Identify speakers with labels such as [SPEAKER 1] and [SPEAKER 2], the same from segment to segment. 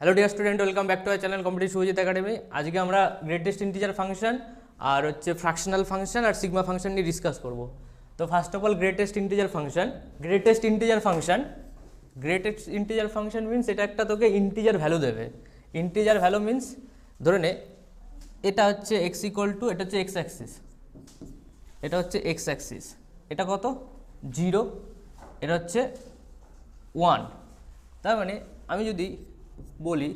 [SPEAKER 1] Hello dear student, welcome back to our channel competitive Sujit academy. আজকে আমরা greatest integer function আর fractional function আর sigma function নিয়ে discuss করব। তো first of all greatest integer function means এটা একটা তোকে integer value দেবে। ইন্টিজার ভ্যালু মিন্স ধরে নে এটা হচ্ছে এক্স ইকুয়াল টু, এটা হচ্ছে এক্স অ্যাক্সিস, এটা কত 0, এটা হচ্ছে 1। তার মানে আমি যদি বলি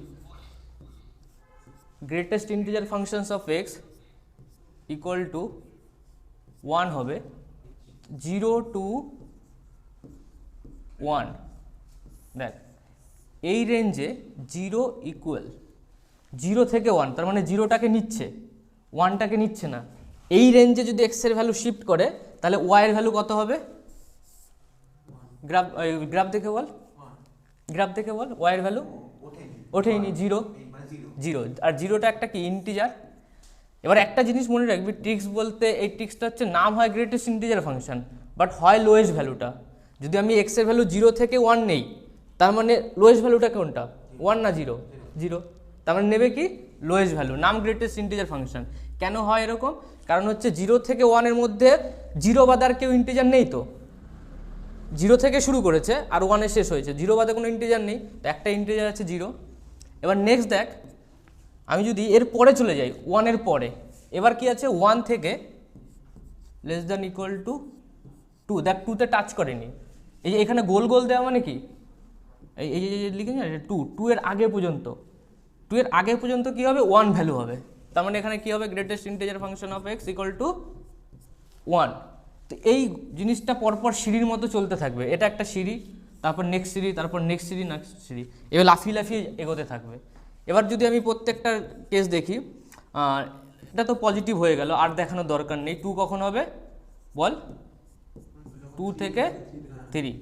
[SPEAKER 1] greatest integer functions of x equal to 1 হবে 0 to 1। দেখ এই রেঞ্জে 0 ইকুয়াল 0 থেকে 1, তার মানে 0টাকে নিচ্ছে, 1টাকে নিচ্ছে না। এই রেঞ্জে যদি এক্সের ভ্যালু শিফট করে তাহলে ওয়াইয়ের ভ্যালু কত হবে? গ্রাফ দেখে বল ওয়াইয়ের ভ্যালু ওঠেইনি, 0। আর 0টা একটা কি ইন্টিজার। এবার একটা জিনিস মনে রাখবি, ট্রিক্স বলতে এই ট্রিক্সটা হচ্ছে নাম হয় গ্রেটেস্ট ইন্টিজার ফাংশন, বাট হয় লোয়েস্ট ভ্যালুটা। যদি আমি এক্স এর ভ্যালু 0 থেকে 1 নেই, তার মানে লোয়েস্ট ভ্যালুটা কোনটা? 1 না 0? 0, তার মানে নেবে কি লোয়েস্ট ভ্যালু, নাম গ্রেটেস্ট ইন্টিজার ফাংশন। কেন হয় এরকম? কারণ হচ্ছে 0 থেকে 1 এর মধ্যে 0 বাদে আর কেউ ইন্টিজার নেই, তো 0 থেকে শুরু করেছে আর 1-এ শেষ হয়েছে, 0 বাদে কোনো ইন্টিজার নেই, তো একটা ইন্টিজার আছে 0। এবার নেক্সট দেখ, আমি যদি এর পরে চলে যাই 1 এর পরে, এবার কি আছে 1 থেকে লেস দ্যান ইকুয়াল টু 2। দেখ 2তে টাচ করেনি, এই যে এখানে গোল গোল দেওয়া মানে কি এই যে লিখে না 2 এর আগে পর্যন্ত কি হবে? 1 ভ্যালু হবে। তার মানে এখানে কি হবে? Greatest integer function of x equal to 1। তো এই জিনিসটা পরপর সিঁড়ির মতো চলতে থাকবে, এটা একটা সিঁড়ি, তারপর নেক্সট সিঁড়ি, তারপর নেক্সট সিঁড়ি, এবার লাফিয়ে এগোতে থাকবে। এবার যদি আমি প্রত্যেকটা কেস দেখি, এটা তো পজিটিভ হয়ে গেল, আর দেখানোর দরকার নেই। 2 কখন হবে বল? 2 থেকে 3,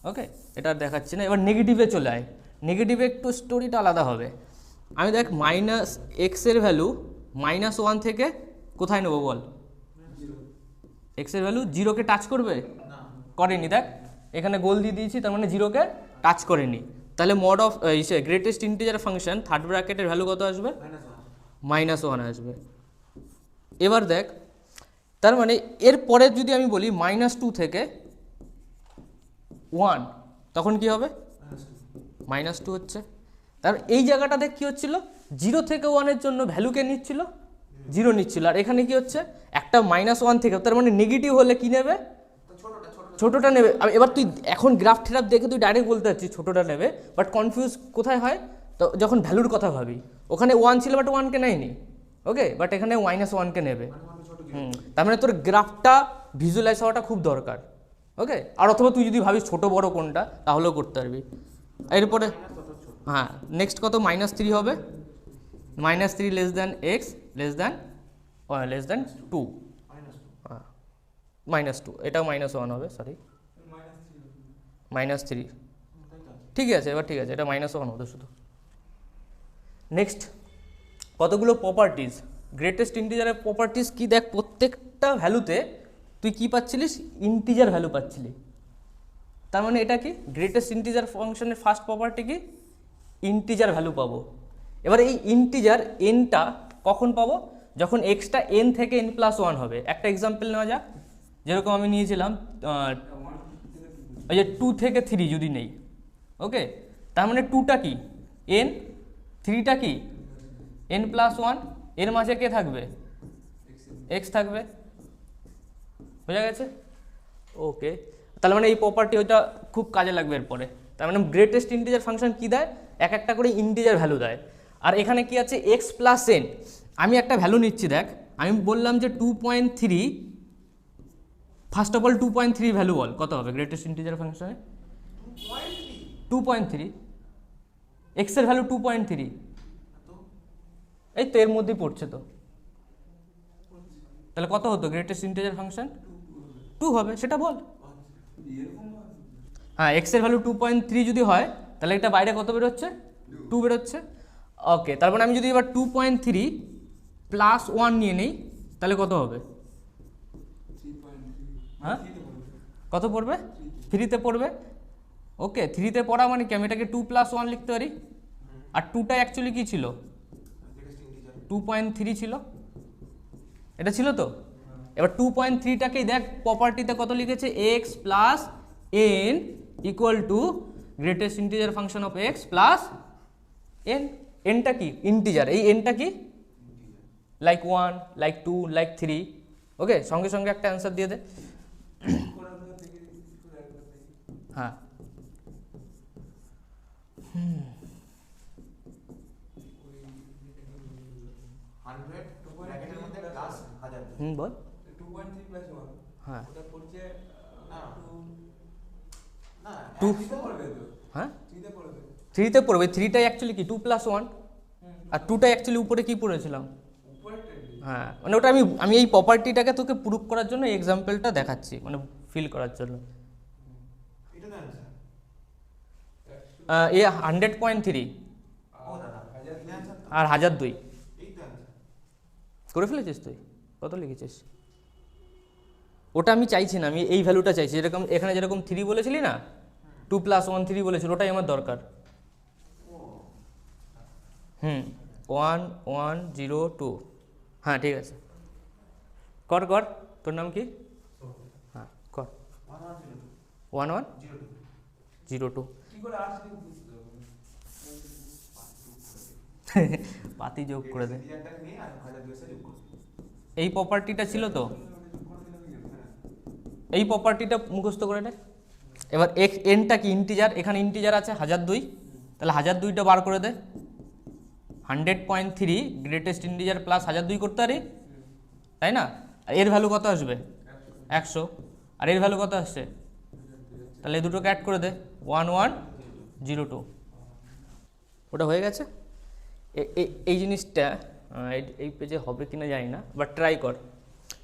[SPEAKER 1] ওকে, এটা আর দেখাচ্ছি না। এবার নেগেটিভে চলে আয়, নেগেটিভে একটু স্টোরিটা আলাদা হবে। আমি দেখ মাইনাস এক্সের ভ্যালু -1 থেকে কোথায় নেবো বল? এক্সের ভ্যালু 0কে টাচ করবে? করেনি। দেখ এখানে গোল দিয়ে দিয়েছি, তার মানে 0কে টাচ করেনি। তাহলে mod of greatest integer function third ব্র্যাকেটের ভ্যালু কত আসবে? -1 আসবে। এবার দেখ, তার মানে এরপরে যদি আমি বলি -2 থেকে 1, তখন কি হবে? -2 হচ্ছে। তার এই জায়গাটাতে কি হচ্ছিল? 0 থেকে 1-এর জন্য ভ্যালুকে নিচ্ছিল, 0 নিচ্ছিল, আর এখানে কি হচ্ছে একটা -1 থেকে, তার মানে নেগেটিভ হলে কি নেবে? ছোটোটা নেবে। এবার তুই এখন গ্রাফ দেখে তুই ডাইরেক্ট বলতে পারছিস ছোটোটা নেবে, বাট কনফিউজ কোথায় হয়? তো যখন ভ্যালুর কথা ভাবি, ওখানে 1 ছিল বাট 1কে নেয়নি, ওকে, বাট এখানে -1কে নেবে। তার মানে তোর গ্রাফটা ভিজুয়ালাইজ হওয়াটা খুব দরকার, ওকে। আর অথবা তুই যদি ভাবিস ছোটো বড়ো কোনটা, তাহলেও করতে পারবি। এরপরে হ্যাঁ, নেক্সট কত? -3 হবে, -3 less than x less than 2, -2, এটাও -1 হবে, সরি -3, ঠিক আছে। এবার ঠিক আছে, এটা -1 হবে শুধু। নেক্সট কতগুলো প্রপার্টিজ, গ্রেটেস্ট ইন্টিজারের প্রপার্টিজ কি? দেখ প্রত্যেকটা ভ্যালুতে তুই কি পাচ্ছিলিস? Integer value পাচ্ছিলি। তার মানে এটা কি গ্রেটেস্ট ইন্টিজার ফাংশনের ফার্স্ট প্রপার্টি কি? ইন্টিজার ভ্যালু পাবো। এবার এই ইন্টিজার এনটা কখন পাবো? যখন এক্সটা n থেকে n+1 হবে। একটা এক্সাম্পল নেওয়া যাক, যেরকম আমি নিয়েছিলাম ওই যে 2 থেকে 3 যদি নেই, ওকে, তার মানে 2টা কি n, 3টা কি n+1, এর মাঝে কে থাকবে? x থাকবে, বোঝা গেছে? ওকে, তার মানে এই প্রপার্টি ওইটা খুব কাজে লাগবে এরপরে। তার মানে গ্রেটেস্ট ইন্টিজার ফাংশন কি দেয়? একটা করে ইন্টিজার ভ্যালু দেয়। আর এখানে কি আছে? x+n। আমি একটা ভ্যালু নিচ্ছি, দেখ আমি বললাম যে 2.3, ফার্স্ট অফ অল 2.3 ভ্যালু বল কত হবে গ্রেটেস্ট ইন্টিজার ফাংশনে? 2.3, এক্সের ভ্যালু 2.3, এই তো এর মধ্যেই পড়ছে তো। তাহলে কত হতো গ্রেটেস্ট ইন্টিজার ফাংশন? 2 হবে, সেটা বল। হ্যাঁ, এক্সের ভ্যালু 2.3 যদি হয়, তাহলে এটা বাইরে কত বেরোচ্ছে? 2 বেরোচ্ছে, ওকে। তারপরে আমি যদি এবার 2.3 + 1 নিয়ে নেই, তাহলে কত হবে? হ্যাঁ, কত পড়বে? 3তে পড়বে, ওকে। 3তে পড়া মানে কি আমি এটাকে 2+1 লিখতে পারি, আর 2টা অ্যাকচুয়ালি কি ছিল, 2.3 ছিল, এটা ছিল তো। এবার 2.3টাকেই দেখ প্রপার্টিতে কত লিখেছে, x plus n equal to greatest integer function of x plus n। nটা কি ইন্টিজার, এই nটা কি লাইক 1 লাইক 2 লাইক 3। ওকে, সঙ্গে সঙ্গে একটা অ্যান্সার দিয়ে দে। হ্যাঁ বল। হ্যাঁ 2 হ্যাঁ 3তে পড়বে, 3টাই অ্যাকচুয়ালি কি 2 + 1, আর 2টাই অ্যাকচুয়ালি উপরে কি পড়েছিলাম। হ্যাঁ মানে ওটা আমি এই প্রপার্টিটাকে তোকে প্রুফ করার জন্য এই এক্সাম্পলটা দেখাচ্ছি, মানে ফিল করার জন্য। এ 100.3 আর 1002 করে ফেলেছিস তুই, কত লিখেছিস? ওটা আমি চাইছি না, আমি এই ভ্যালুটা চাইছি, যেরকম এখানে যেরকম 3 বলেছিলি না, 2 + 1 3 বলেছিল, ওটাই আমার দরকার। 1 1 0 2। হ্যাঁ ঠিক আছে, কর কর। তোর নাম কি? হ্যাঁ কর। 1 1 0 2 পাতি যোগ করে দে। এই প্রপার্টিটা ছিল তো, এই প্রপার্টিটা মুখস্থ করে নে। এবার nটা কি ইন্টিজার, এখানে ইন্টিজার আছে 1002, তাহলে 1002টা বার করে দে। 100.3 গ্রেটেস্ট ইন্টিজার প্লাস 1002 করতে পারি, তাই না? আর এর ভ্যালু কত আসবে? 100। আর এর ভ্যালু কত আসছে? তাহলে এই দুটোকে অ্যাড করে দে, 1 1 0 2। ওটা হয়ে গেছে। এই জিনিসটা এই পেজে হবে কিনা জানি না, বাট ট্রাই কর।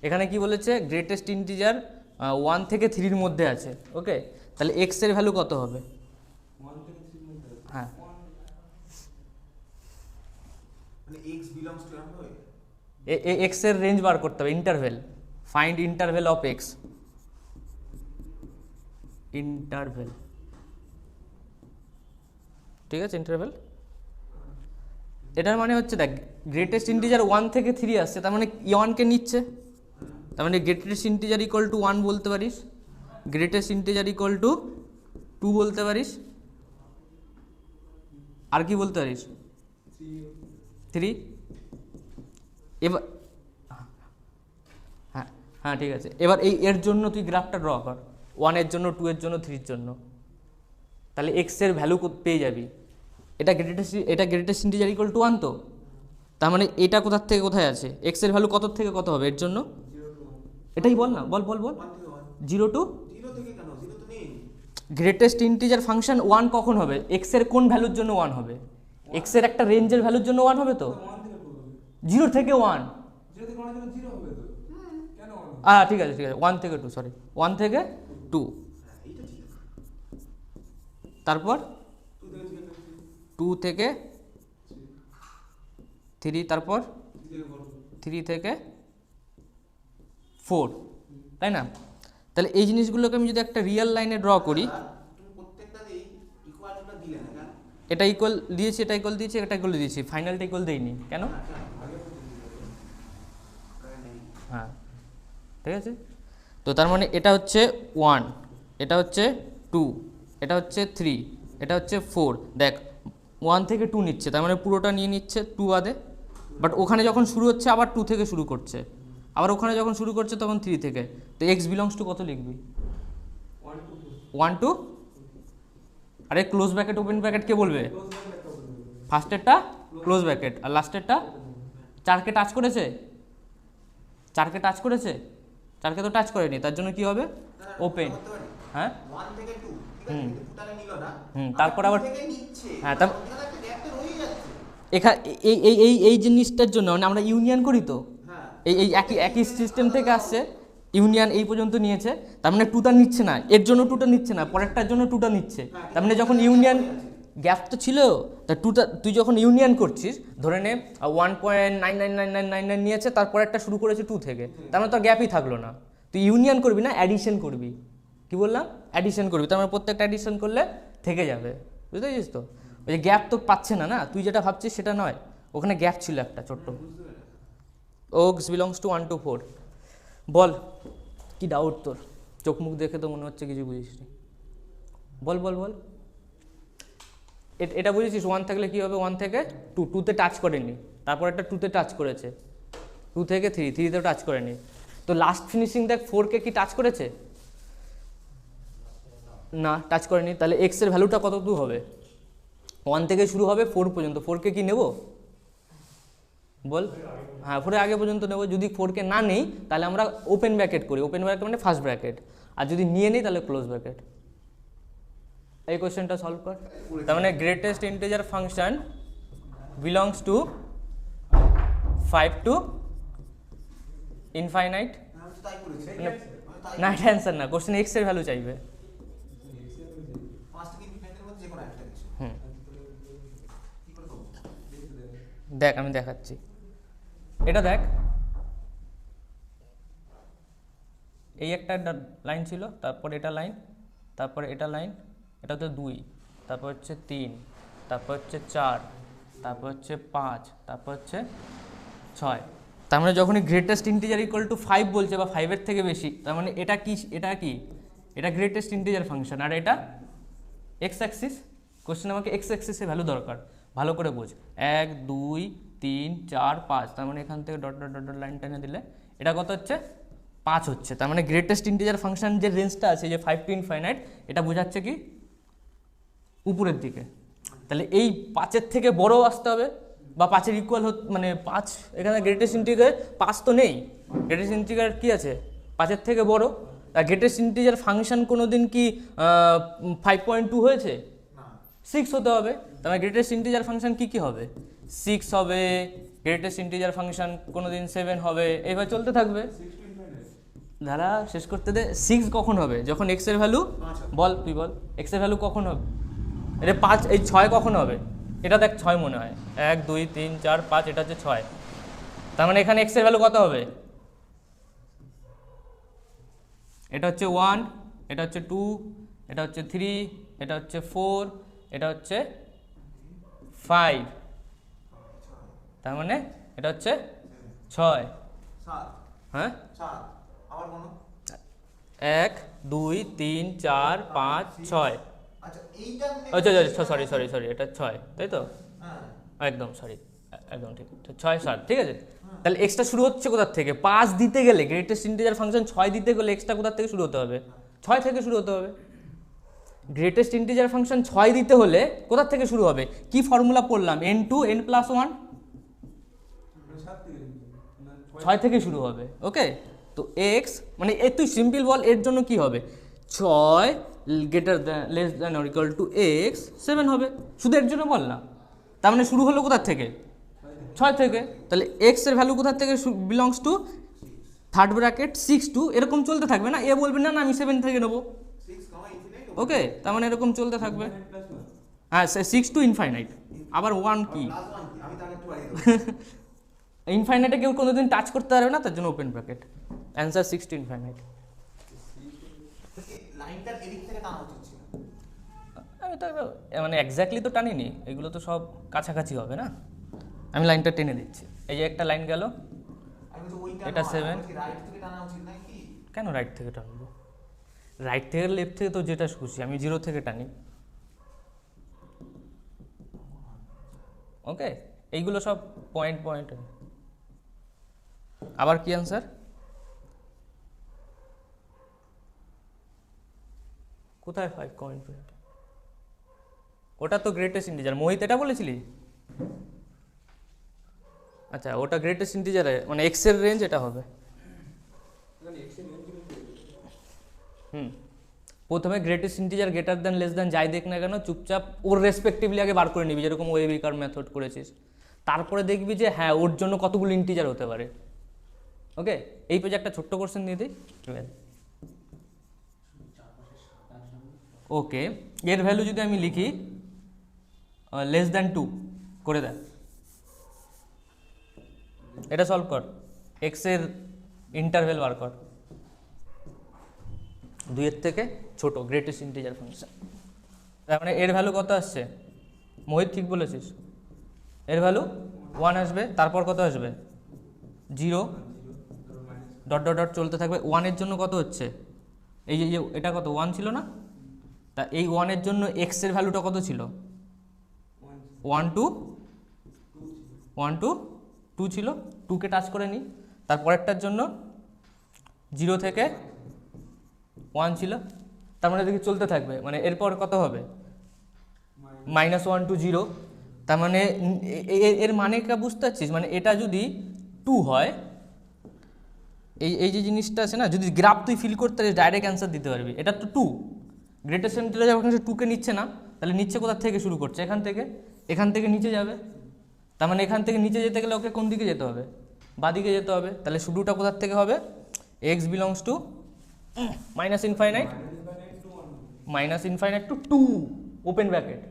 [SPEAKER 1] এখানে কি বলেছে, গ্রেটেস্ট ইন্টিজার 1 থেকে 3-র মধ্যে আছে। ওকে, তাহলে x এর ভ্যালু কত হবে? হ্যাঁ x এর রেঞ্জ বার করতে হবে, interval, find interval of x। Interval, ঠিক আছে, ইন্টারভেল। এটার মানে হচ্ছে দেখ, গ্রেটেস্ট ইন্টিজার 1 থেকে 3 আসছে, তার মানে 1কে নিচ্ছে, তার মানে গ্রেটেস্ট ইন্টিজার ইকুয়াল টু 1 বলতে পারিস, গ্রেটেস্ট ইন্টিজার ইকুয়াল টু 2 বলতে পারিস, আর কি বলতে পারিস? 3। এবার হ্যাঁ হ্যাঁ ঠিক আছে। এবার এর জন্য তুই গ্রাফটা ড্র কর, 1 এর জন্য, 2 এর জন্য, 3 এর জন্য, তাহলে x এর ভ্যালু পেয়ে যাবি। এটা গ্রেটেস্ট ইন্টিজার ইকুয়াল টু 1 তো, তার মানে এটা কোথার থেকে কোথায় আছে, x এর ভ্যালু কত থেকে কত হবে এর জন্য? এটাই বল না, বল বল বল। 0 টু গ্রেটেস্ট ইন্টিজার ফাংশন 1 কখন হবে? x এর কোন ভ্যালুর জন্য 1 হবে? x এর একটা রেঞ্জের ভ্যালুর জন্য 1 হবে তো, 0 থেকে 1। ঠিক আছে ঠিক আছে, 1 থেকে 2, সরি 1 থেকে 2, তারপর 2 থেকে 3, তারপর 3 থেকে 4, তাই না? তাহলে এই জিনিসগুলোকে আমি যদি একটা রিয়েল লাইনে ড্র করি, এটা ইকুয়াল দিয়েছি, এটা ইকুয়াল দিয়েছি, এটা ইকুয়াল দিয়েছি, ফাইনালটা ইকুয়াল দেইনি কেন? হ্যাঁ ঠিক আছে। তো তার মানে এটা হচ্ছে 1, এটা হচ্ছে 2, এটা হচ্ছে 3, এটা হচ্ছে 4। দেখ 1 থেকে 2 নিচ্ছে, তার মানে পুরোটা নিয়ে নিচ্ছে 2 বাদে, বাট ওখানে যখন শুরু হচ্ছে আবার 2 থেকে শুরু করছে, আবার ওখানে যখন শুরু করছে তখন 3 থেকে। তো x বিলংস টু কত লিখবি? 1 2। আরে ক্লোজ ব্র্যাকেট ওপেন ব্র্যাকেট কে বলবে? ফার্স্টেরটা ক্লোজ ব্র্যাকেট আর লাস্টেরটা 4কে টাচ করেছে, 4কে টাচ করেছে, 4কে তো টাচ করেনি, তার জন্য কি হবে? ওপেন। হ্যাঁ তারপর আবার হ্যাঁ, এখানে এই জিনিসটার জন্য মানে আমরা ইউনিয়ন করি তো, এই একই সিস্টেম থেকে আসছে, ইউনিয়ন এই পর্যন্ত নিয়েছে, তার মানে 2টা নিচ্ছে না, এর জন্য 2টা নিচ্ছে না, পরেরটার জন্য 2টা নিচ্ছে, তার মানে যখন ইউনিয়ন গ্যাপ তো ছিল, তা 2টা তুই যখন ইউনিয়ন করছিস, ধরে নে 1.999999 নিয়েছে, তারপর একটা শুরু করেছে 2 থেকে, তার মানে তোর গ্যাপই থাকলো না। তুই ইউনিয়ন করবি না, অ্যাডিশন করবি। কি বললাম? অ্যাডিশন করবি, তার মানে প্রত্যেকটা অ্যাডিশন করলে থেকে যাবে, বুঝতে পেরেছিস তো? ওই যে গ্যাপ তো পাচ্ছে না, না তুই যেটা ভাবছিস সেটা নয়, ওখানে গ্যাপ ছিল একটা ছোট্ট। Woakes belongs to 1 to 4। বল কি ডাউট তোর, চোখ মুখ দেখে তো মনে হচ্ছে কিছু বুঝিস নি। বল বল বল, এটা বুঝেছিস 1 থাকলে কী হবে, 1 থেকে 2, 2তে টাচ করেনি, তারপর একটা 2তে টাচ করেছে, 2 থেকে 3, 3তেও টাচ করেনি। তো লাস্ট ফিনিশিং দেখ 4কে কি টাচ করেছে? না, টাচ করেনি। তাহলে এক্স এর ভ্যালুটা কত দূর হবে? 1 থেকে শুরু হবে 4 পর্যন্ত। 4কে কি নেব বল? হ্যাঁ, 4 আগে পর্যন্ত নেব। যদি 4কে না নেই তাহলে আমরা ওপেন ব্র্যাকেট করি, ওপেন ব্র্যাকেট মানে ফার্স্ট ব্র্যাকেট, আর যদি নিয়ে নিই তাহলে ক্লোজ ব্র্যাকেট। এই কোশ্চেনটা সলভ কর। তার মানে greatest integer function belongs to 5 to infinite. না, এটা অ্যান্সার না, কোশ্চেন এক্স এর ভ্যালু চাইবে। দেখ আমি দেখাচ্ছি, এটা দেখ, এই একটা লাইন ছিল, তারপর এটা লাইন, তারপর এটা লাইন, এটা তো 2, তারপর হচ্ছে 3, তারপর হচ্ছে 4, তারপর হচ্ছে 5, তারপর হচ্ছে 6। তার মানে যখনই গ্রেটেস্ট ইন্টিজার ইকুয়াল টু 5 বলছে বা 5-এর থেকে বেশি, তার মানে এটা কি, এটা কি, এটা গ্রেটেস্ট ইন্টিজার ফাংশন, আর এটা এক্স অ্যাক্সিস। কোশ্চেন আমাকে এক্স অ্যাক্সিসে ভ্যালু দরকার, ভালো করে বোঝ। 1 2 3 4 5, তার মানে এখান থেকে dot dot dot dot line টেনে দিলে এটা কত হচ্ছে? 5 হচ্ছে। তার মানে গ্রেটেস্ট ইন্টিজার ফাংশন যে রেঞ্জটা আছে, যে 5 to ইনফাইনাইট, এটা বোঝাচ্ছে কি উপরের দিকে। তাহলে এই 5-এর থেকে বড় আসতে হবে বা 5-এর ইকুয়াল, মানে 5 এখানে গ্রেটেস্ট ইন্টিজার 5 তো নেই, গ্রেটেস্ট ইন্টিজার কি আছে 5-এর থেকে বড়। আর গ্রেটেস্ট ইন্টিজার ফাংশন কোনো দিন কি 5.2 হয়েছে? 6 হতে হবে। তার মানে গ্রেটেস্ট ইন্টিজার ফাংশন কি কি হবে? 6 হবে। গ্রেটেস্ট ইন্টিজার ফাংশন কোনো দিন 7 হবে, এইভাবে চলতে থাকবে। ধারা শেষ করতে দে। 6 কখন হবে? যখন এক্স এর ভ্যালু, বল তুই বল, এক্স এর ভ্যালু কখন হবে? এটা 5, এই 6 কখন হবে? এটা দেখ 6 মনে হয়, 1 2 3 4 5, এটা হচ্ছে 6। তার মানে এখানে এক্স এর ভ্যালু কত হবে? এটা হচ্ছে 1, এটা হচ্ছে 2, এটা হচ্ছে 3, এটা হচ্ছে 4, এটা হচ্ছে 5, তার মানে এটা হচ্ছে 6। হ্যাঁ, 1 2 3 4 5 6। আচ্ছা সরি সরি সরি, এটা 6, তাই তো? একদম সরি, একদম ঠিক, 6 7, ঠিক আছে। তাহলে এক্সটা শুরু হচ্ছে কোথা থেকে? 5 দিতে গেলে, গ্রেটেস্ট ইন্টিজার ফাংশন 6 দিতে গেলে এক্সটা কোথা থেকে শুরু হতে হবে? 6 থেকে শুরু হতে হবে। গ্রেটেস্ট ইন্টিজার ফাংশন 6 দিতে হলে কোথা থেকে শুরু হবে? কি ফর্মুলা পড়লাম? n2 n+1, 6 থেকে শুরু হবে। ওকে, তো এক্স মানে তুই সিম্পল বল, এর জন্য কি হবে? 6 greater less than or equal to x 7 হবে, শুধু এর জন্য বল না। তার মানে শুরু হলো কোথা থেকে? 6 থেকে। তাহলে এক্স এর ভ্যালু কোথা থেকে belongs to third bracket 6 to, এরকম চলতে থাকবে না। এ বলবে না না আমি 7 থেকে নেবো, ওকে, তার মানে এরকম চলতে থাকবে। হ্যাঁ, 6 to ইনফাইনাইট। আবার 1 কি, ইনফাইনাইটে কেউ কোনোদিন টাচ করতে পারবে না, তার জন্য open bracket. Answer 6 to infinite. আমি তো মানে এক্স্যাক্টলি তো টানিনি, এগুলো তো সব কাছাকাছি হবে না। আমি লাইনটা টেনে দিচ্ছি, এই যে একটা লাইন গেল, এটা 7। কেন রাইট থেকে টানবো? রাইট থেকে লেফট থেকে তো যেটা খুশি, আমি 0 থেকে টানি। ওকে, এইগুলো সব পয়েন্ট পয়েন্ট। আবার কি অ্যান্সার? কোথায় 5 কমেন্ট? ওটা তো গ্রেটেস্ট ইন্টিজার, মোহিত এটা বলেছিলি? আচ্ছা, ওটা গ্রেটেস্ট ইন্টিজারে মানে এক্স এর রেঞ্জ এটা হবে। প্রথমে greatest integer greater than less than যাই দেখ না কেন, চুপচাপ ওর রেসপেক্টিভলি আগে বার করে নিবি, যেরকম ওয়েবি কার মেথড করেছিস। তারপরে দেখবি যে হ্যাঁ ওর জন্য কতগুলো ইন্টিজার হতে পারে। ওকে, এই পেজে একটা ছোট্ট কোশ্চেন দিয়ে দিই। ওকে, এর ভ্যালু যদি আমি লিখি লেস দ্যান 2 করে দেয়, এটা সলভ কর। এক্স এর ইন্টারভেল বার কর, 2 এর থেকে ছোট গ্রেটেস্ট ইন্টিজার ফাংশন। তার মানে এর ভ্যালু কত আসছে? মোহিত ঠিক বলেছিস, এর ভ্যালু 1 আসবে, তারপর কত আসবে 0, ডট ডট ডট চলতে থাকবে। 1 এর জন্য কত হচ্ছে, এই যে এটা কত 1 ছিল না, তা এই 1 এর জন্য এক্স এর ভ্যালুটা কত ছিল 1 2 ছিল, 2কে টাচ করে নিই। তারপরেরটার জন্য 0 থেকে 1 ছিল, তার মানে দেখি চলতে থাকবে, মানে এরপর কত হবে -1 to 0। তার মানে এর মানেটা বুঝতে পারছিস, মানে এটা যদি 2 হয়, এই যে জিনিসটা আছে না, যদি গ্রাফ তুই ফিল করতে পারিস ডাইরেক্ট অ্যান্সার দিতে পারবি। এটা তো 2, গ্রেটেস্ট ইন্টিজার যখন সে 2কে নিচ্ছে না, তাহলে নিচ্ছে কোথা থেকে শুরু করছে, এখান থেকে নিচে যাবে। তার মানে এখান থেকে নিচে যেতে গেলে ওকে কোন দিকে যেতে হবে, বাদিকে যেতে হবে। তাহলে শুরুটা কোথার থেকে হবে, x belongs to minus infinite to 2 open bracket.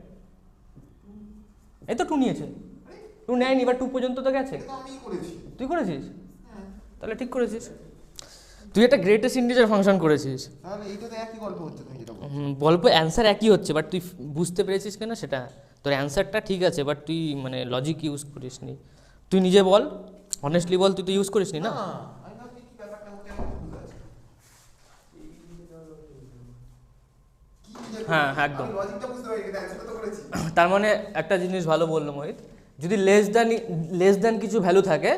[SPEAKER 1] এই তো 2 নিয়েছে, 2 নেয়নি, এবার 2 পর্যন্ত তো গেছে। তুই করেছিস, তাহলে ঠিক করেছিস, তুই একটা গ্রেটেস্ট ইন্টিজার ফাংশন করেছিস। গল্প অ্যান্সার একই হচ্ছে, বাট তুই বুঝতে পেরেছিস কেন সেটা, তোর অ্যান্সারটা ঠিক আছে, বাট তুই মানে লজিক ইউজ করিস নি। তুই নিজে বল, অনেস্টলি বল, তুই তো ইউজ করিস নি না। হ্যাঁ একদম। তার মানে একটা জিনিস ভালো বললো মোহিত, যদি লেস দ্যান কিছু ভ্যালু থাকে,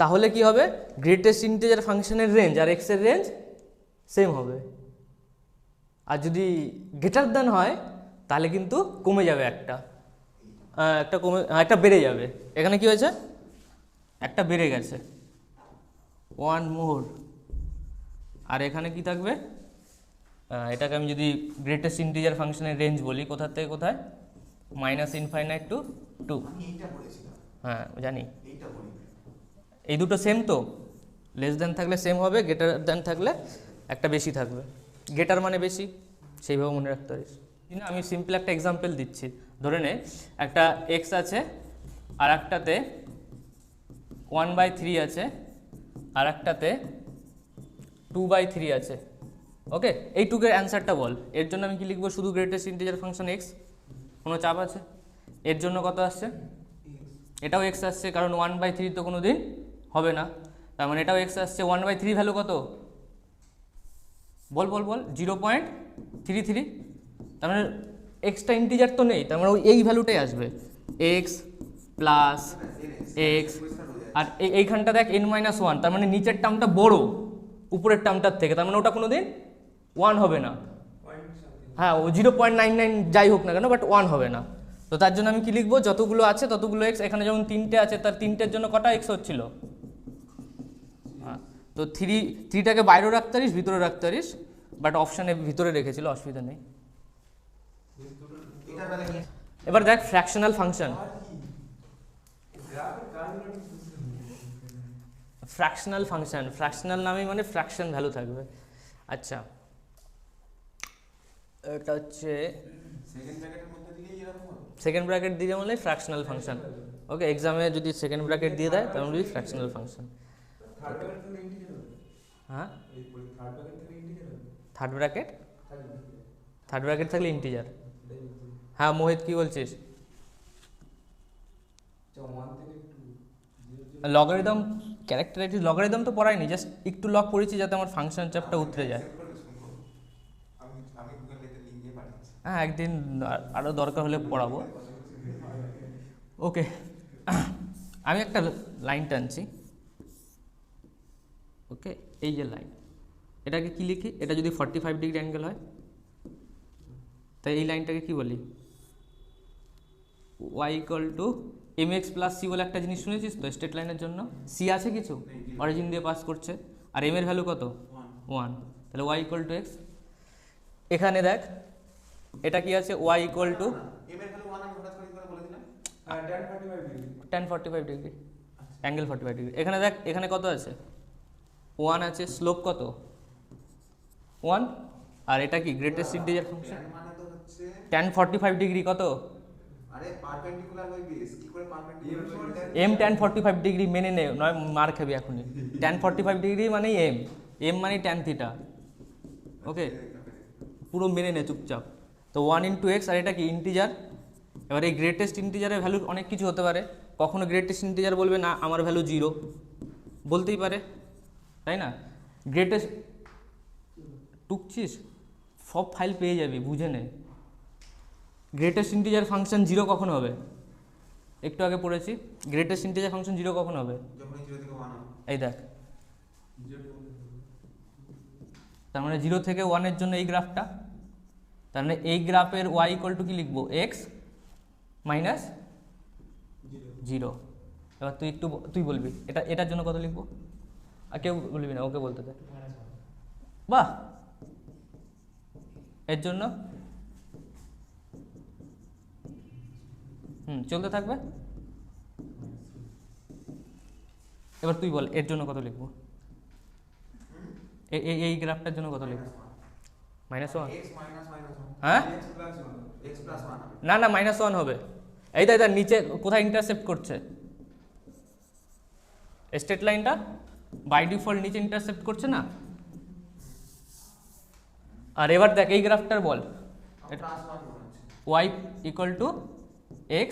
[SPEAKER 1] তাহলে কি হবে, গ্রেটেস্ট ইন্টিজার ফাংশনের রেঞ্জ আর এক্স এর রেঞ্জ সেম হবে। আর যদি গ্রেটার দ্যান হয়, তাহলে কিন্তু কমে যাবে, একটা বেড়ে যাবে। এখানে কি হয়েছে, একটা বেড়ে গেছে, 1 মোর। আর এখানে কি থাকবে, এটাকে আমি যদি গ্রেটেস্ট ইন্টিজার ফাংশনের রেঞ্জ বলি, কোথা থেকে কোথায়, -ইনফাইনাইট টু 2। হ্যাঁ জানি, এই দুটো সেম তো, লেস দ্যান থাকলে সেম হবে, গ্রেটার দ্যান থাকলে একটা বেশি থাকবে। গ্রেটার মানে বেশি, সেইভাবে মনে রাখতে পারিস। আমি সিম্পল একটা এক্সাম্পল দিচ্ছি, ধরে নে একটা এক্স আছে, আর একটাতে 1/3 আছে, আর একটাতে 2/3 আছে। ওকে, এই টুকের অ্যান্সারটা বল। এর জন্য আমি কি লিখবো, শুধু গ্রেটেস্ট ইন্টিজার ফাংশন এক্স, কোনো চাপ আছে। এর জন্য কত আসছে, এটাও এক্স আসছে, কারণ 1/3 তো কোনো দিন হবে না, তার মানে এটাও এক্স আসছে। 1/3 ভ্যালু কত, বল 0.33। তার মানে এক্সট্রা ইন্টিজার তো নেই, তার মানে এই ভ্যালুটাই আসবে, এক্স প্লাস এক্স। আর এইখানটা দেখ n-1, তার মানে নিচের টার্মটা বড় উপরের টার্মটার থেকে, তার মানে ওটা কোনো দিন 1 হবে না। হ্যাঁ, ও 0.99 যাই হোক না কেন, বাট 1 হবে না। তো তার জন্য আমি কি লিখবো, যতগুলো আছে ততগুলো এক্স। এখানে যেমন 3টে আছে, তার 3টের জন্য কটা এক্স হচ্ছিল, হ্যাঁ, তো 3টাকে বাইরেও রাখতে পারিস, ভিতরে রাখতে পারিস, বাট অপশানে ভিতরে রেখেছিল, অসুবিধা নেই। এবার দেখ ফ্র্যাকশনাল ফাংশন, ফ্র্যাকশনাল নামে মানে ফ্র্যাকশন ভ্যালু থাকবে। আচ্ছা, এটা হচ্ছে সেকেন্ড ব্র্যাকেট দিয়ে মানে ফ্র্যাকশনাল ফাংশন। ওকে, এক্সামে যদি সেকেন্ড ব্র্যাকেট দিয়ে দেয়, তাহলে বলি ফ্র্যাকশনাল ফাংশন। হ্যাঁ, থার্ড ব্র্যাকেট থাকলে ইন্টিজার। হ্যাঁ মোহিত কি বলছিস, লগারিদম ক্যারেক্টারাইটিস, লগারিদম তো পড়াইনি, জাস্ট একটু লগ পড়েছি যাতে আমার ফাংশন চাপটা উতরে যায়। হ্যাঁ, একদিন আরও দরকার হলে পড়াবো। ওকে, আমি একটা লাইন টানছি। ওকে, এই যে লাইন, এটাকে কি লিখি, এটা যদি 45 ডিগ্রি অ্যাঙ্গেল হয়, তাই এই লাইনটাকে কি বলি, y = mx + c বলে একটা জিনিস শুনেছিস তো স্ট্রেট লাইনের জন্য। c আছে কিছু, অরিজিন দিয়ে পাস করছে, আর m এর ভ্যালু কত 1, তাহলে y = x। এখানে দেখ এটা কি আছে, y = m এর ভ্যালু 1 আমি হঠাৎ করে বলে দিলাম, tan 45 ডিগ্রি, অ্যাঙ্গেল 45 ডিগ্রি। এখানে দেখ, এখানে কত আছে 1 আছে, স্লোপ কত 1, আর এটা কি greatest integer function, tan 45 degree কত, আরে পারপেন্ডিকুলার বাই বেস, কি করে পারপেন্ডিকুলার, m tan 45 ডিগ্রি মেনে নে, নয় মার খাবি এখনই। tan 45 ডিগ্রি মানে m মানে tan থিটা। ওকে, পুরো মেনে নে চুপচাপ। তো 1 × x, আর এটা কি ইন্টিজার, এবার এই গ্রেটেস্ট ইন্টিজারের ভ্যালু অনেক কিছু হতে পারে, কখনো গ্রেটেস্ট ইন্টিজার বলবে না আমার ভ্যালু 0 বলতেই পারে, তাই না? গ্রেটেস্ট টুকছিস, সব ফাইল পেয়ে যাবি, বুঝে নে। গ্রেটেস্ট ইন্টিজার ফাংশন 0 কখন হবে? একটু আগে পড়েছি, গ্রেটেস্ট ইন্টিজার ফাংশন 0 কখন হবে? এই দেখ, তার মানে 0 থেকে 1 এর জন্য এই গ্রাফটা, তার মানে এই গ্রাফের y ইকুয়াল টু কি লিখবো? x minus 0। এবার তুই বলবি এটার জন্য কত লিখবো? আর কেউ বলবি না, ওকে বলতে দে। বাহ, এর জন্য চলতে থাকবে। এবার তুই বল এর জন্য কত লিখবো? এই গ্রাফটার জন্য কত লিখবো? -1। হ্যাঁ, না না, -1 হবে। এই দেখ নিচে কোথায় ইন্টারসেপ্ট করছে, স্ট্রেট লাইনটা বাই ডিফল্ট নিচে ইন্টারসেপ্ট করছে না। আর এবার দেখ এই গ্রাফটার বল, y equal two x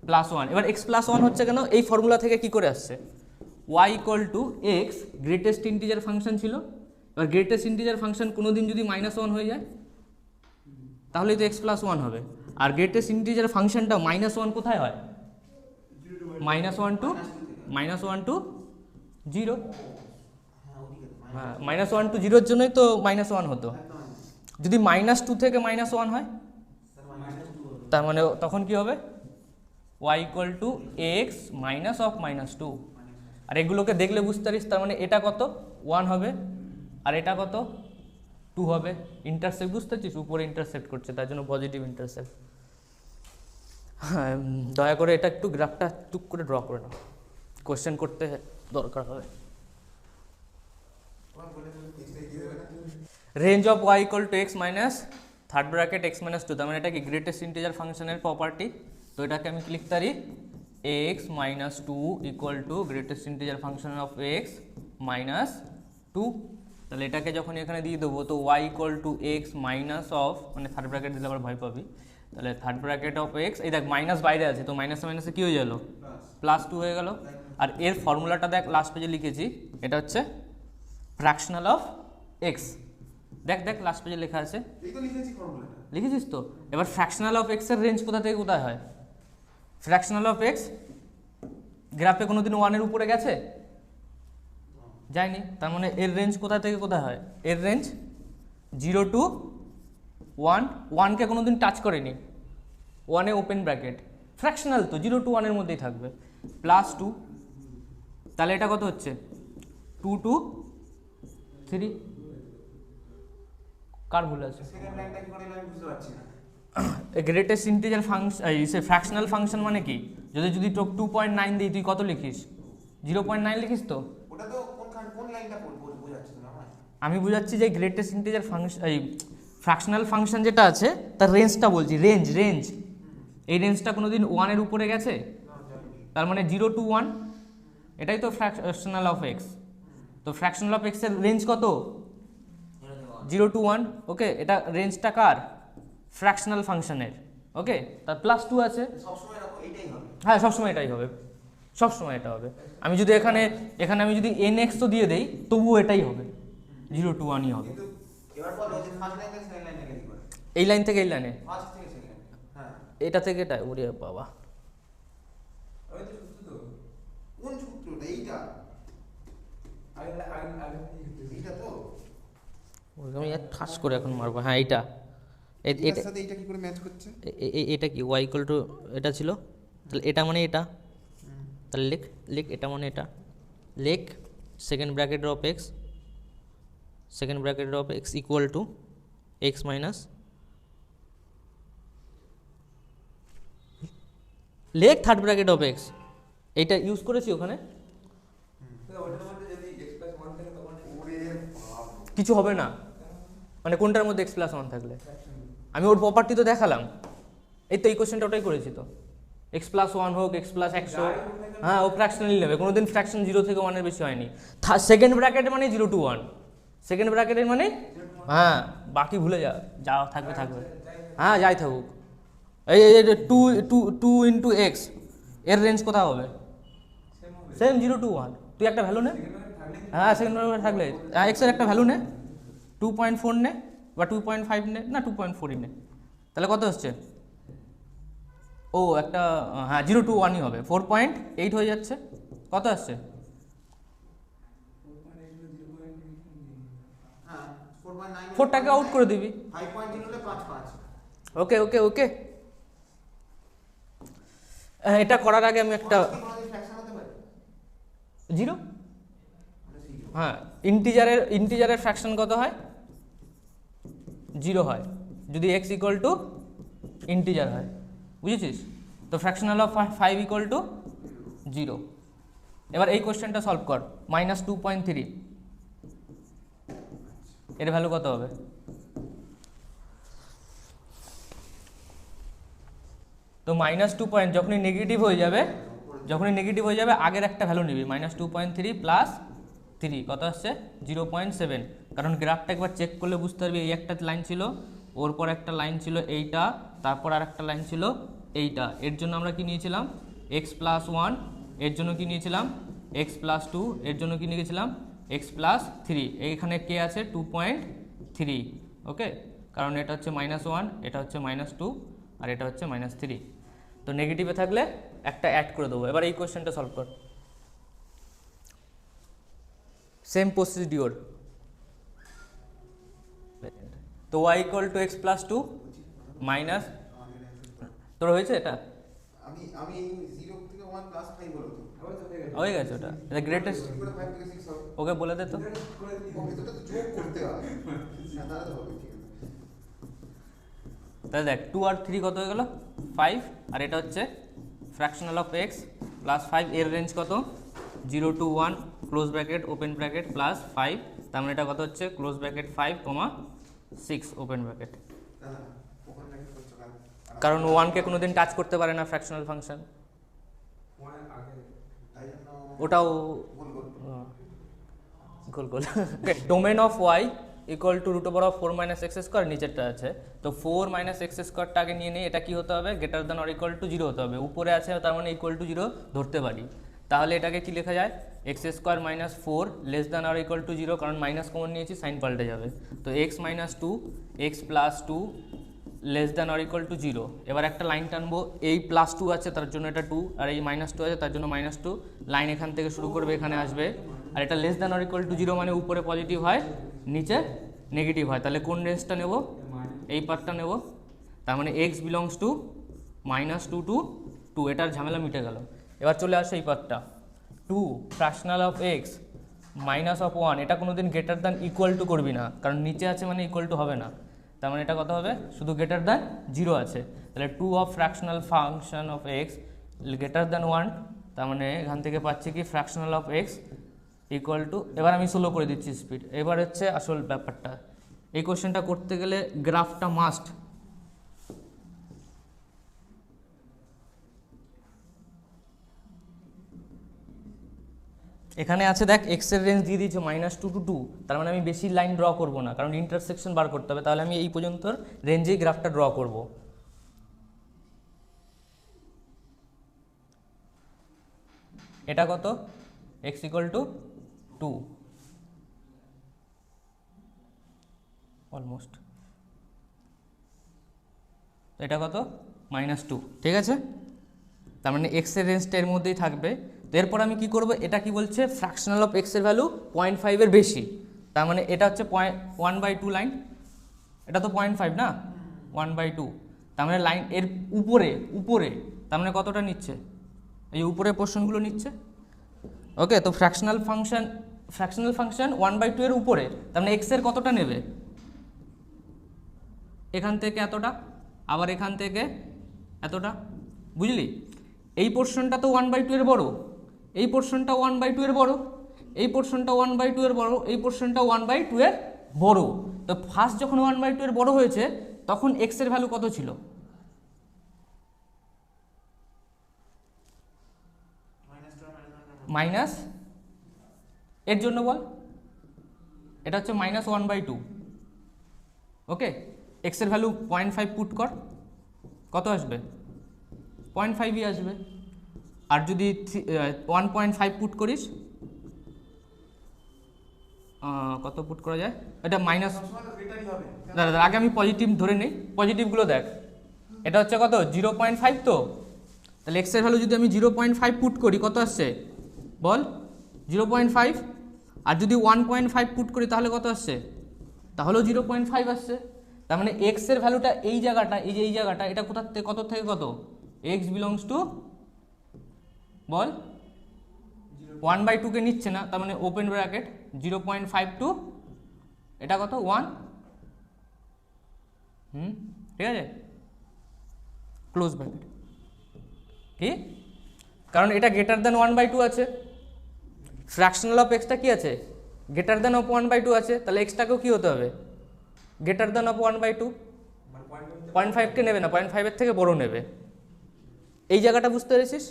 [SPEAKER 1] plus 1। এবার x প্লাস 1 হচ্ছে কেন? এই ফর্মুলা থেকে কি করে আসছে? y equal two x greatest integer function ছিল, এবার গ্রেটেস্ট ইন্টিজার ফাংশন কোনোদিন যদি -1 হয়ে যায় তাহলেই তো x প্লাস 1 হবে। আর গ্রেটেস্ট ইন্টিজার ফাংশনটা -1 কোথায় হয়? -1 টু 0। হ্যাঁ, -1 টু 0 জন্যই তো -1 হতো। যদি -2 থেকে -1 হয় তার মানে তখন কি হবে? y equal two x minus of -2। আর এগুলোকে দেখলে বুঝতে পারিস, তার মানে এটা কত? 1 হবে, আর এটা কত? 2 হবে। ইন্টারসেপ্ট বুঝতে পারছিস, উপরে ইন্টারসেপ্ট করছে, তার জন্য পজিটিভ ইন্টারসেপ্ট। হ্যাঁ, দয়া করে এটা একটু গ্রাফটা টুক করে ড্র করে নাও, কোশ্চেন করতে দরকার হবে। Range of y equal two x minus third bracket x minus 2, তার মানে এটা কি গ্রেটেস্ট ইন্টিজার ফাংশনের প্রপার্টি। তো এটাকে আমি লিখতে পারি x minus 2 equal to greatest integer function of x minus 2। তাহলে এটাকে যখন এখানে দিয়ে দেবো তো y equal two x minus of, মানে থার্ড ব্র্যাকেট দিলে আবার ভয় পাবি, তাহলে থার্ড ব্র্যাকেট অফ x, এই দেখ মাইনাস বাইরে আছে, তো মাইনাসে মাইনাসে কী হয়ে গেল? +2 হয়ে গেল। আর এর ফর্মুলাটা দেখ লাস্ট পেজে লিখেছি, এটা হচ্ছে ফ্র্যাকশনাল অফ x। দেখ লাস্ট পেজে লেখা আছে, লিখেছিস তো? এবার ফ্র্যাকশনাল অফ x এর রেঞ্জ কোথা থেকে কোথায় হয়? ফ্র্যাকশনাল অফ x গ্রাফে কোনোদিন 1 এর উপরে গেছে? যায়নি। তার মানে এর রেঞ্জ কোথা থেকে কোথায় হয়? এর রেঞ্জ 0 টু 1, 1কে কোনোদিন টাচ করেনি, 1 এ ওপেন ব্র্যাকেট, ফ্র্যাকশনাল তো 0 টু 1 এর মধ্যেই থাকবে, +2। তাহলে এটা কত হচ্ছে? 2 টু 3। কার ভুল আছে? Greatest integer function, fractional function মানে কি? যদি তোকে 2.9 দিই, তুই কত লিখিস? 0.9 লিখিস তো? আমি বুঝাচ্ছি যে গ্রেটেস্ট ইন্টিজার ফাংশন, এই ফ্র্যাকশনাল ফাংশন যেটা আছে তার রেঞ্জটা বলছি, রেঞ্জ। এই রেঞ্জটা কোনোদিন 1 এর উপরে গেছে? তার মানে 0 টু 1, এটাই তো ফ্র্যাকশনাল অফ x। তো ফ্র্যাকশনাল অফ x এর রেঞ্জ কত? 0 টু 1। ওকে, এটা রেঞ্জটা কার? ফ্র্যাকশনাল ফাংশনের। ওকে, তার +2 আছে। হ্যাঁ, সবসময় এটাই হবে, সবসময় এটা হবে। আমি যদি এখানে আমি যদি nx তো দিয়ে দেই, তবুও এটাই হবে, 0 টু 1ই হবে। এই লাইন থেকে এই লাইনে, এটা থেকে এটা, ওরে বাবা, আমি ঠাস করে এখন মারবো। হ্যাঁ, এইটা এটা কি y ইকুয়াল টু এটা ছিল, তাহলে এটা মানে এটা, তাহলে লিখ এটা মানে এটা, লিখ সেকেন্ড ব্র্যাকেটের of x equal to x minus, লেখ থার্ড ব্র্যাকেট অফ x, এইটা ইউজ করেছি ওখানে। কিছু হবে না, মানে কোনটার মধ্যে x+1 থাকলে? আমি ওর প্রপার্টি তো দেখালাম, এই তো এই কোশ্চেনটা ওটাই করেছি তো, x+1 হোক x+100, হ্যাঁ ও ফ্র্যাকশনালি নেবে, কোনোদিন ফ্র্যাকশন 0 থেকে 1 এর বেশি হয়নি। সেকেন্ড ব্র্যাকেট মানে 0 টু 1, সেকেন্ড ব্র্যাকেটের মানে, হ্যাঁ বাকি ভুলে যা থাকবে, হ্যাঁ যাই থাকুক, এই two two two into x এর রেঞ্জ কোথাও হবে? Same 0 to 1। তুই একটা ভ্যালু নে, হ্যাঁ সেকেন্ড ভ্যালু থাকলে এক্সের একটা ভ্যালু নে, 2.4 নে বা 2.5 নে, না 2.4ই নে, তাহলে কত হচ্ছে? ও একটা, হ্যাঁ 0 to 1ই হবে, 4.8 হয়ে যাচ্ছে। কত আসছে? 4টাকে আউট করে দিবি। ওকে ওকে ওকে, এটা করার আগে আমি একটা 0, হ্যাঁ ইন্টিজারের ফ্র্যাকশন কত হয়? 0 হয় যদি x ইকুয়াল টু ইন্টিজার হয়, বুঝেছিস? তো ফ্র্যাকশনাল অফ 5 ইকুয়াল টু 0। এবার এই কোশ্চেনটা সলভ কর, -2.3 এর ভ্যালু কত হবে? তো -2 পয়েন্ট যখনই নেগেটিভ হয়ে যাবে আগের একটা ভ্যালু নিবি, -2.3 প্লাস 3 কত আসছে? 0.7। কারণ গ্রাফটা একবার চেক করলে বুঝতে পারবি, এই একটা লাইন ছিল, ওর পর একটা লাইন ছিল এইটা, তারপর আর একটা লাইন ছিল এইটা। এর জন্য আমরা কি নিয়েছিলাম? x+1। এর জন্য কি নিয়েছিলাম? x+2। এর জন্য কি নিয়েছিলাম? x+3। এইখানে কে আছে? 2.3। ওকে, কারণ এটা হচ্ছে -1, এটা হচ্ছে -2 আর এটা হচ্ছে -3। তো নেগেটিভে থাকলে একটা অ্যাড করে দেবো। এবার এই কোশ্চেনটা সলভ কর, সেম প্রসিডিওর। তো y equal two x+2 minus, তোর হয়েছে এটা?
[SPEAKER 2] আমি 0 থেকে 1 প্লাস 5 বলো তো।
[SPEAKER 1] হয়ে গেছে ওটা, এটা গ্রেটেস্ট।
[SPEAKER 2] 5 থেকে 6 হবে।
[SPEAKER 1] ওকে বলে দে তো।
[SPEAKER 2] ওকে, তো যোগ করতে হবে। না তাহলে হবে, ঠিক আছে।
[SPEAKER 1] তাহলে দেখ 2 আর 3 কত হয়ে গেল? 5। আর এটা হচ্ছে ফ্র্যাকশনাল অফ x প্লাস 5, এর রেঞ্জ কত? 0 to 1 close bracket open bracket plus 5, তার মানে এটা কত হচ্ছে? Close bracket 5, 6 open bracket. কারণ 1কে কোনোদিন টাচ করতে পারে না ফ্র্যাকশনাল ফাংশন, ওটাও গোল গোল। Domain of y equal to √4 - x², নিচেরটা আছে। তো 4 - x²টাকে নিয়ে নিই, এটা কি হতে হবে? Greater than or equal to 0 হতে হবে। উপরে আছে তার মানে ইকুয়াল টু 0 ধরতে পারি। তাহলে এটাকে কি লেখা যায়? x² - 4 less than or equal to 0, কারণ মাইনাস কমন নিয়েছি, সাইন পাল্টে যাবে। তো x - 2 x+2 less than or equal to 0। এবার একটা লাইন টানবো, এই +2 আছে তার জন্য এটা 2, আর এই -2 আছে তার জন্য -2। লাইন এখান থেকে শুরু করবে, এখানে আসবে, আর এটা less than or equal to 0 মানে উপরে পজিটিভ হয়, নিচে নেগেটিভ হয়। তাহলে কোন রেঞ্জটা নেব? এই পার্টটা নেব। তার মানে x বিলংস টু -2 to 2, এটার ঝামেলা মিটে গেল। এবার চলে আসে এই পার্টটা, 2 ফ্র্যাকশনাল অফ x -1, এটা কোনোদিন গ্রেটার দ্যান ইকুয়াল টু করবি না, কারণ নিচে আছে মানে ইকুয়াল টু হবে না। তার মানে এটা কত হবে? শুধু গ্রেটার দ্যান 0 আছে, তাহলে 2 of fractional function of x greater than 1, তার মানে এখান থেকে পাচ্ছি কি fractional of x equal to, এবার আমি স্লো করে দিচ্ছি স্পিড। এবার হচ্ছে আসল ব্যাপারটা, এই কোশ্চেনটা করতে গেলে গ্রাফটা মাস্ট। এখানে আছে দেখ, x এর রেঞ্জ দিয়ে দিয়েছে -2 to 2, তার মানে আমি বেশি লাইন ড্র করব না, কারণ ইন্টারসেকশন বার করতে হবে। তাহলে আমি এই পর্যন্ত রেঞ্জেই গ্রাফটা ড্র করব। এটা কত? x ইকুয়াল টু 2 অলমোস্ট, এটা কত? -2, ঠিক আছে। তার মানে x এর রেঞ্জটা এর মধ্যেই থাকবে। তো এরপর আমি কি করব? এটা কি বলছে? ফ্র্যাকশনাল অফ x এর ভ্যালু 0.5 এর বেশি, তার মানে এটা হচ্ছে 1/2 লাইন, এটা তো 0.5 না, 1/2, তার মানে লাইন এর উপরে উপরে, তার মানে কতটা নিচ্ছে? এই উপরে পোর্শনগুলো নিচ্ছে। ওকে, তো ফ্র্যাকশনাল ফাংশন 1/2 এর উপরে, তার মানে x এর কতটা নেবে? এখান থেকে এতটা, আবার এখান থেকে এতটা, বুঝলি? এই পোর্শনটা তো 1/2 এর বড়, এই পোর্শনটা 1/2 এর বড়, এই পোর্শনটা 1/2 এর বড়, এই পোর্শনটা 1/2 এর বড়। তো ফার্স্ট যখন 1/2 এর বড় হয়েছে, তখন x এর ভ্যালু কত ছিল? মাইনাস, এর জন্য বল, এটা হচ্ছে -1/2। ওকে, x এর ভ্যালু 0.5 পুট কর, কত আসবে? 0.5ই আসবে। আর যদি 1.5 পুট করিস, কত পুট করা যায়? এটা মাইনাস, দাদা আগে আমি পজিটিভ ধরে নিই, পজিটিভগুলো দেখ। এটা হচ্ছে কত? 0.5। তো তাহলে এক্সের ভ্যালু যদি আমি 0.5 পুট করি কত আসছে বল? 0.5। আর যদি 1.5 পুট করি তাহলে কত আসছে? তাহলেও 0.5 আসছে। তার মানে এক্সের ভ্যালুটা এই জায়গাটা, এই যে এই জায়গাটা, এটা কোথা থেকে কত থেকে কত? এক্স বিলংস টু বল 1/2 কে নিচ্ছে না, তার মানে ওপেন ব্র্যাকেট 0.5 টু এটা কত 1, ঠিক আছে, ক্লোজ ব্র্যাকেট। কি? কারণ এটা গ্রেটার দ্যান 1/2 আছে, ফ্র্যাকশনাল অফ এক্সটা কি আছে? গ্রেটার দ্যান অফ 1/2 আছে, তাহলে এক্সটাকেও কি হতে হবে? Greater than of 1/2। 0.5 কে নেবে না, 0.5 এর থেকে বড় নেবে। এই জায়গাটা বুঝতে পেরেছিস?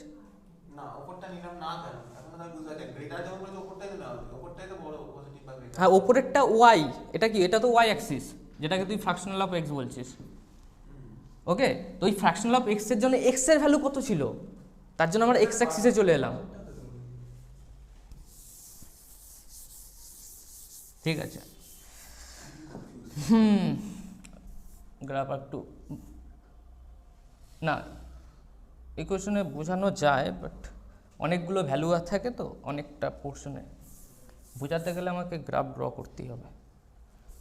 [SPEAKER 2] না ওপরটা নিলাম না কেন? এখন আমি বুঝতে পারছি গ্রেটার যখন বলছি ওপরটাই তো না, ওপরটাই তো বড় পজিটিভ বা গ্রেটার।
[SPEAKER 1] হ্যাঁ, ওপরেরটা ওয়াই, এটা কি? এটা তো ওয়াই অ্যাক্সিস, যেটাকে তুই ফ্র্যাকশনাল অফ এক্স বলছিস। ওকে, তো ওই ফ্র্যাকশনাল অফ এক্স এর জন্য এক্স এর ভ্যালু কত ছিল, তার জন্য আমরা এক্স অ্যাক্সিসে চলে এলাম। ঠিক আছে, গ্রাফ একটু না ইকুয়েশনে বোঝানো যায়, বাট অনেকগুলো ভ্যালু থাকে তো অনেকটা পোর্শনে, বোঝাতে গেলে আমাকে গ্রাফ ড্র করতেই হবে।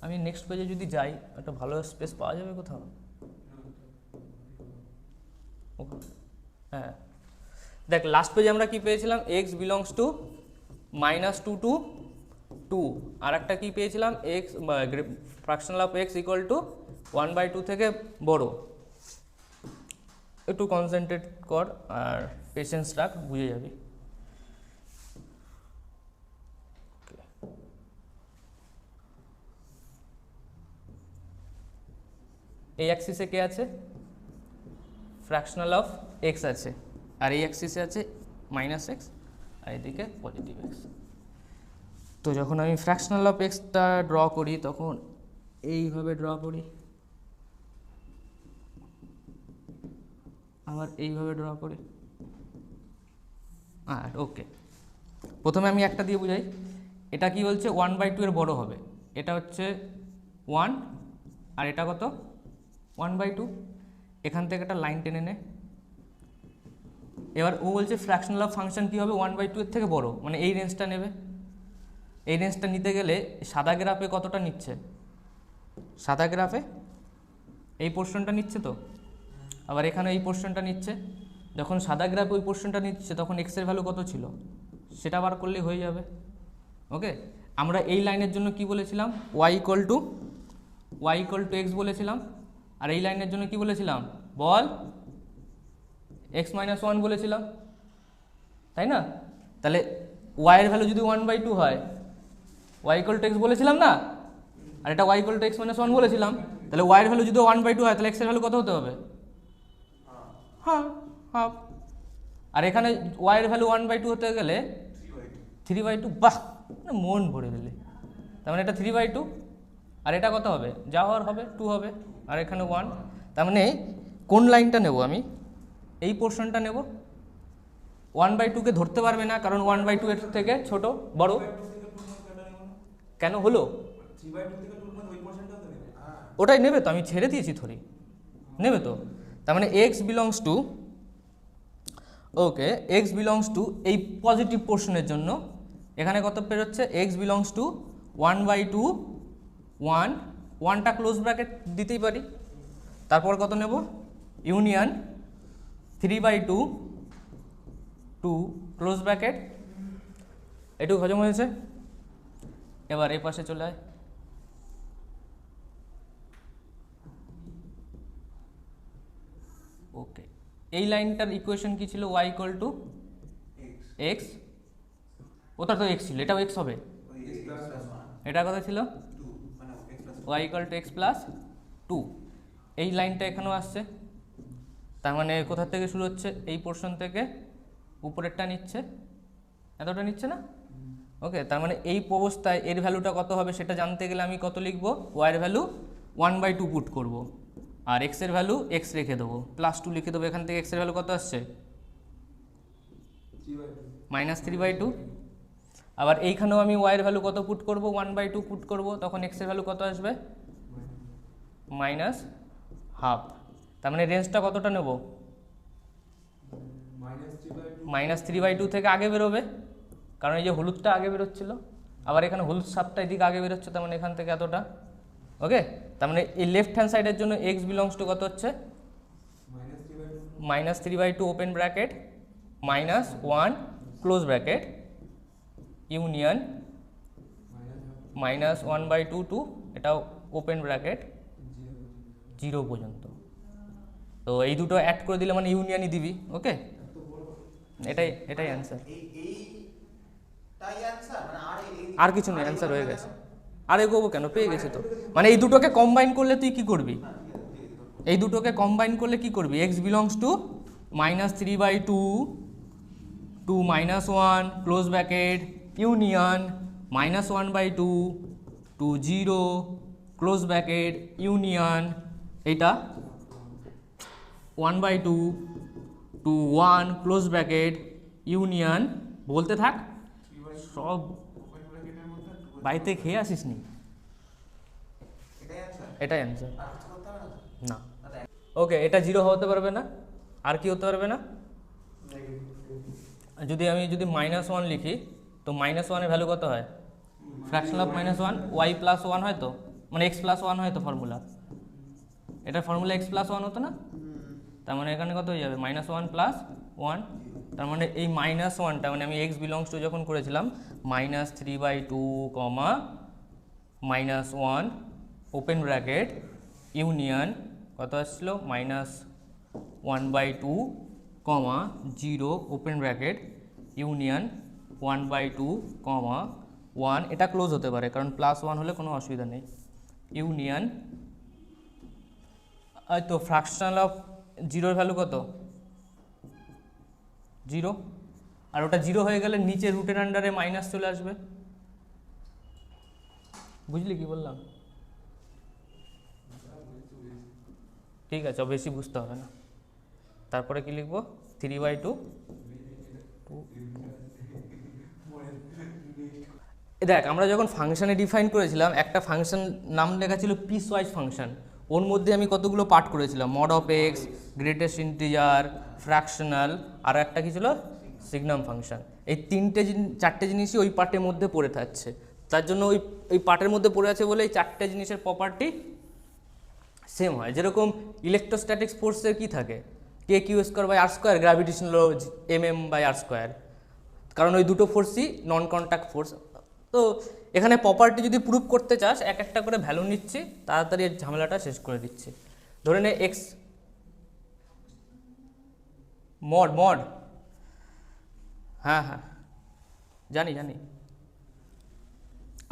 [SPEAKER 1] আমি নেক্সট পেজে যদি যাই, একটা ভালো স্পেস পাওয়া যাবে কোথাও? হ্যাঁ, দেখ লাস্ট পেজে আমরা কি পেয়েছিলাম? এক্স বিলংস টু -2 টু 2, আর একটা কী পেয়েছিলাম? X fractional of x equal two 1/2 থেকে বড়। একটু কনসেন্ট্রেট কর আর পেশেন্স রাখ, বুঝে যাবি। এই অ্যাক্সিসে কে আছে? ফ্র্যাকশনাল অফ এক্স আছে, আর এই অ্যাক্সিসে আছে -x, আর এদিকে পজিটিভ এক্স। তো যখন আমি ফ্র্যাকশনাল অফ এক্সটা ড্র করি তখন এইভাবে ড্র করি, আবার এইভাবে ড্র করি। আর ওকে, প্রথমে আমি একটা দিয়ে বুঝাই। এটা কি বলছে? 1/2 এর বড় হবে। এটা হচ্ছে 1, আর এটা কত? 1/2। এখান থেকে একটা লাইন টেনে নে। এবার ও বলছে ফ্র্যাকশনাল অফ ফাংশন কী হবে? 1/2 এর থেকে বড়, মানে এই রেঞ্জটা নেবে। এই রেঞ্জটা নিতে গেলে সাদা গ্রাফে কতটা নিচ্ছে? সাদা গ্রাফে এই পোর্শনটা নিচ্ছে তো, আবার এখানে এই পোর্শনটা নিচ্ছে। যখন সাদা গ্রাফে ওই পোর্শনটা নিচ্ছে তখন এক্সের ভ্যালু কত ছিল সেটা বার করলেই হয়ে যাবে। ওকে, আমরা এই লাইনের জন্য কি বলেছিলাম? ওয়াই ইকুয়াল টু এক্স বলেছিলাম, আর এই লাইনের জন্য কি বলেছিলাম বল? x-1 বলেছিলাম, তাই না? তাহলে y এর ভ্যালু যদি 1/2 হয়, y ইকুয়াল টু এক্স বলেছিলাম না, আর এটা y ইকুয়াল টু x-1 বলেছিলাম, তাহলে y এর ভ্যালু যদি 1/2 হয় তাহলে x এর ভ্যালু কত হতে হবে? হ্যাঁ, হাফ। আর এখানে y এর ভ্যালু 1/2 হতে গেলে 3/2। বাহ, মন ভরে দিলে। তার মানে এটা 3/2, আর এটা কত হবে? যা হওয়ার হবে 2 হবে, আর এখানে 1। তার মানে কোন লাইনটা নেব আমি? এই পোর্শনটা নেব। 1/2 কে ধরতে পারবে না, কারণ 1/2 এর থেকে ছোট বড়। কেন হলো? ওটাই নেবে তো, আমি ছেড়ে দিয়েছি থরি, নেবে তো। তার মানে x belongs to, okay, x belongs to এই পজিটিভ পোর্শনের জন্য এখানে কত বেরোচ্ছে? এক্স বিলংস টু 1/2, 1টা ক্লোজ ব্র্যাকেট দিতেই পারি। তারপর কত নেব? Union 3/2, 2 close bracket. এটুকু হজম হয়েছে? এবার এই পাশে চলে আয়। ওকে, এই লাইনটার ইকুয়েশন কি ছিল? y ইকুয়াল টু এক্স, ওটা তো এক্স ছিল, এটাও এক্স হবে। এটা কথা ছিল y equal two x plus 2। এই লাইনটা এখানেও আসছে, তার মানে কোথা থেকে শুরু হচ্ছে? এই পোর্শন থেকে উপরেরটা নিচ্ছে, এতটা নিচ্ছে না? ওকে, তার মানে এই অবস্থায় এর ভ্যালুটা কত হবে সেটা জানতে গেলে আমি কত লিখবো? y এর ভ্যালু 1/2 পুট করব। আর এক্সের ভ্যালু এক্স রেখে দেবো, +2 লিখে দেবো। এখান থেকে এক্সের ভ্যালু কত আসছে? -3/2। আবার এইখানেও আমি ওয়াইয়ের ভ্যালু কত পুট করব? 1/2 পুট করব, তখন এক্সের ভ্যালু কত আসবে? -½ তার মানে রেঞ্জটা কতটা নেব? -3/2 থেকে আগে বেরোবে, কারণ এই যে হলুদটা আগে বেরোচ্ছিল, আবার এখানে হলুদ সাপটা এদিকে আগে বেরোচ্ছে, তার মানে এখান থেকে এতটা। ওকে, তার মানে এই লেফট হ্যান্ড সাইডের জন্য এক্স বিলংস টু কত হচ্ছে? -3/2 open bracket -1 close bracket union -1/2 to এটাও ওপেন ব্র্যাকেট 0 পর্যন্ত। তো এই দুটো অ্যাড করে দিলে মানে ইউনিয়নই দিবি। ওকে, এটাই অ্যান্সার,
[SPEAKER 2] তাই অ্যানসার মানে
[SPEAKER 1] আর কিছু নেই, অ্যান্সার হয়ে গেছে। আর এগোবো কেন, পেয়ে গেছি তো। মানে এই দুটোকে কম্বাইন করলে তুই কি করবি? এই দুটোকে কম্বাইন করলে কি করবি? X belongs to -3/2 to -1 close bracket union -1/2 to 0 close bracket union এইটা 1/2 টু 1 ক্লোজ ব্র্যাকেট ইউনিয়ন। বলতে থাক, সব বাড়িতে খেয়ে আসিস নি। এটাই অ্যান্সার না। ওকে, এটা 0 হতে পারবে না। আর কি হতে পারবে না? যদি -1 লিখি, তো -1 এর ভ্যালু কত হয়? ফ্র্যাকশন অফ -1 y + 1 হয় তো, মানে x + 1 হয় তো ফর্মুলা। এটার ফর্মুলা x + 1 হতো না? তার মানে এখানে কত হয়ে যাবে? -1 + 1। তার মানে এই -1টা মানে আমি x বিলংস টু যখন করেছিলাম -3/2, -1 ওপেন ব্র্যাকেট ইউনিয়ন কত আসছিল? -1/2, 0 ওপেন ব্র্যাকেট ইউনিয়ন 1/2, 1 এটা ক্লোজ হতে পারে, কারণ +1 হলে কোনো অসুবিধা নেই। ইউনিয়ন তো ফ্র্যাকশনাল অফ 0 ভ্যালু কত? 0। আর ওটা 0 হয়ে গেলে নিচে রুটের আন্ডারে মাইনাস চলে আসবে। বুঝলি কি বললাম? ঠিক আছে, বেশি বুঝতে হবে না। তারপরে কি লিখবো? 3/2। দেখ, আমরা যখন ফাংশানে ডিফাইন করেছিলাম, একটা ফাংশন নাম লেখা ছিল পিস ওয়াইজ ফাংশন। ওর মধ্যে আমি কতগুলো পার্ট করেছিলাম? Mod of x, greatest integer, fractional, আর একটা কি ছিল? Signum function. এই চারটে জিনিসই ওই পার্টের মধ্যে পড়ে থাকছে। তার জন্য ওই পার্টের মধ্যে পড়ে আছে বলে এই চারটে জিনিসের প্রপার্টি সেম হয়। যেরকম ইলেকট্রোস্ট্যাটিক্স ফোর্সের কি থাকে? k/r², গ্র্যাভিটেশনাল mm/r², কারণ ওই দুটো ফোর্সই নন কন্ট্যাক্ট ফোর্স। তো এখানে প্রপার্টি যদি প্রুভ করতে চাস, এক একটা করে ভ্যালু নিচ্ছি, তাড়াতাড়ি এর ঝামেলাটা শেষ করে দিচ্ছি। ধরে নে এক্স মড হ্যাঁ জানি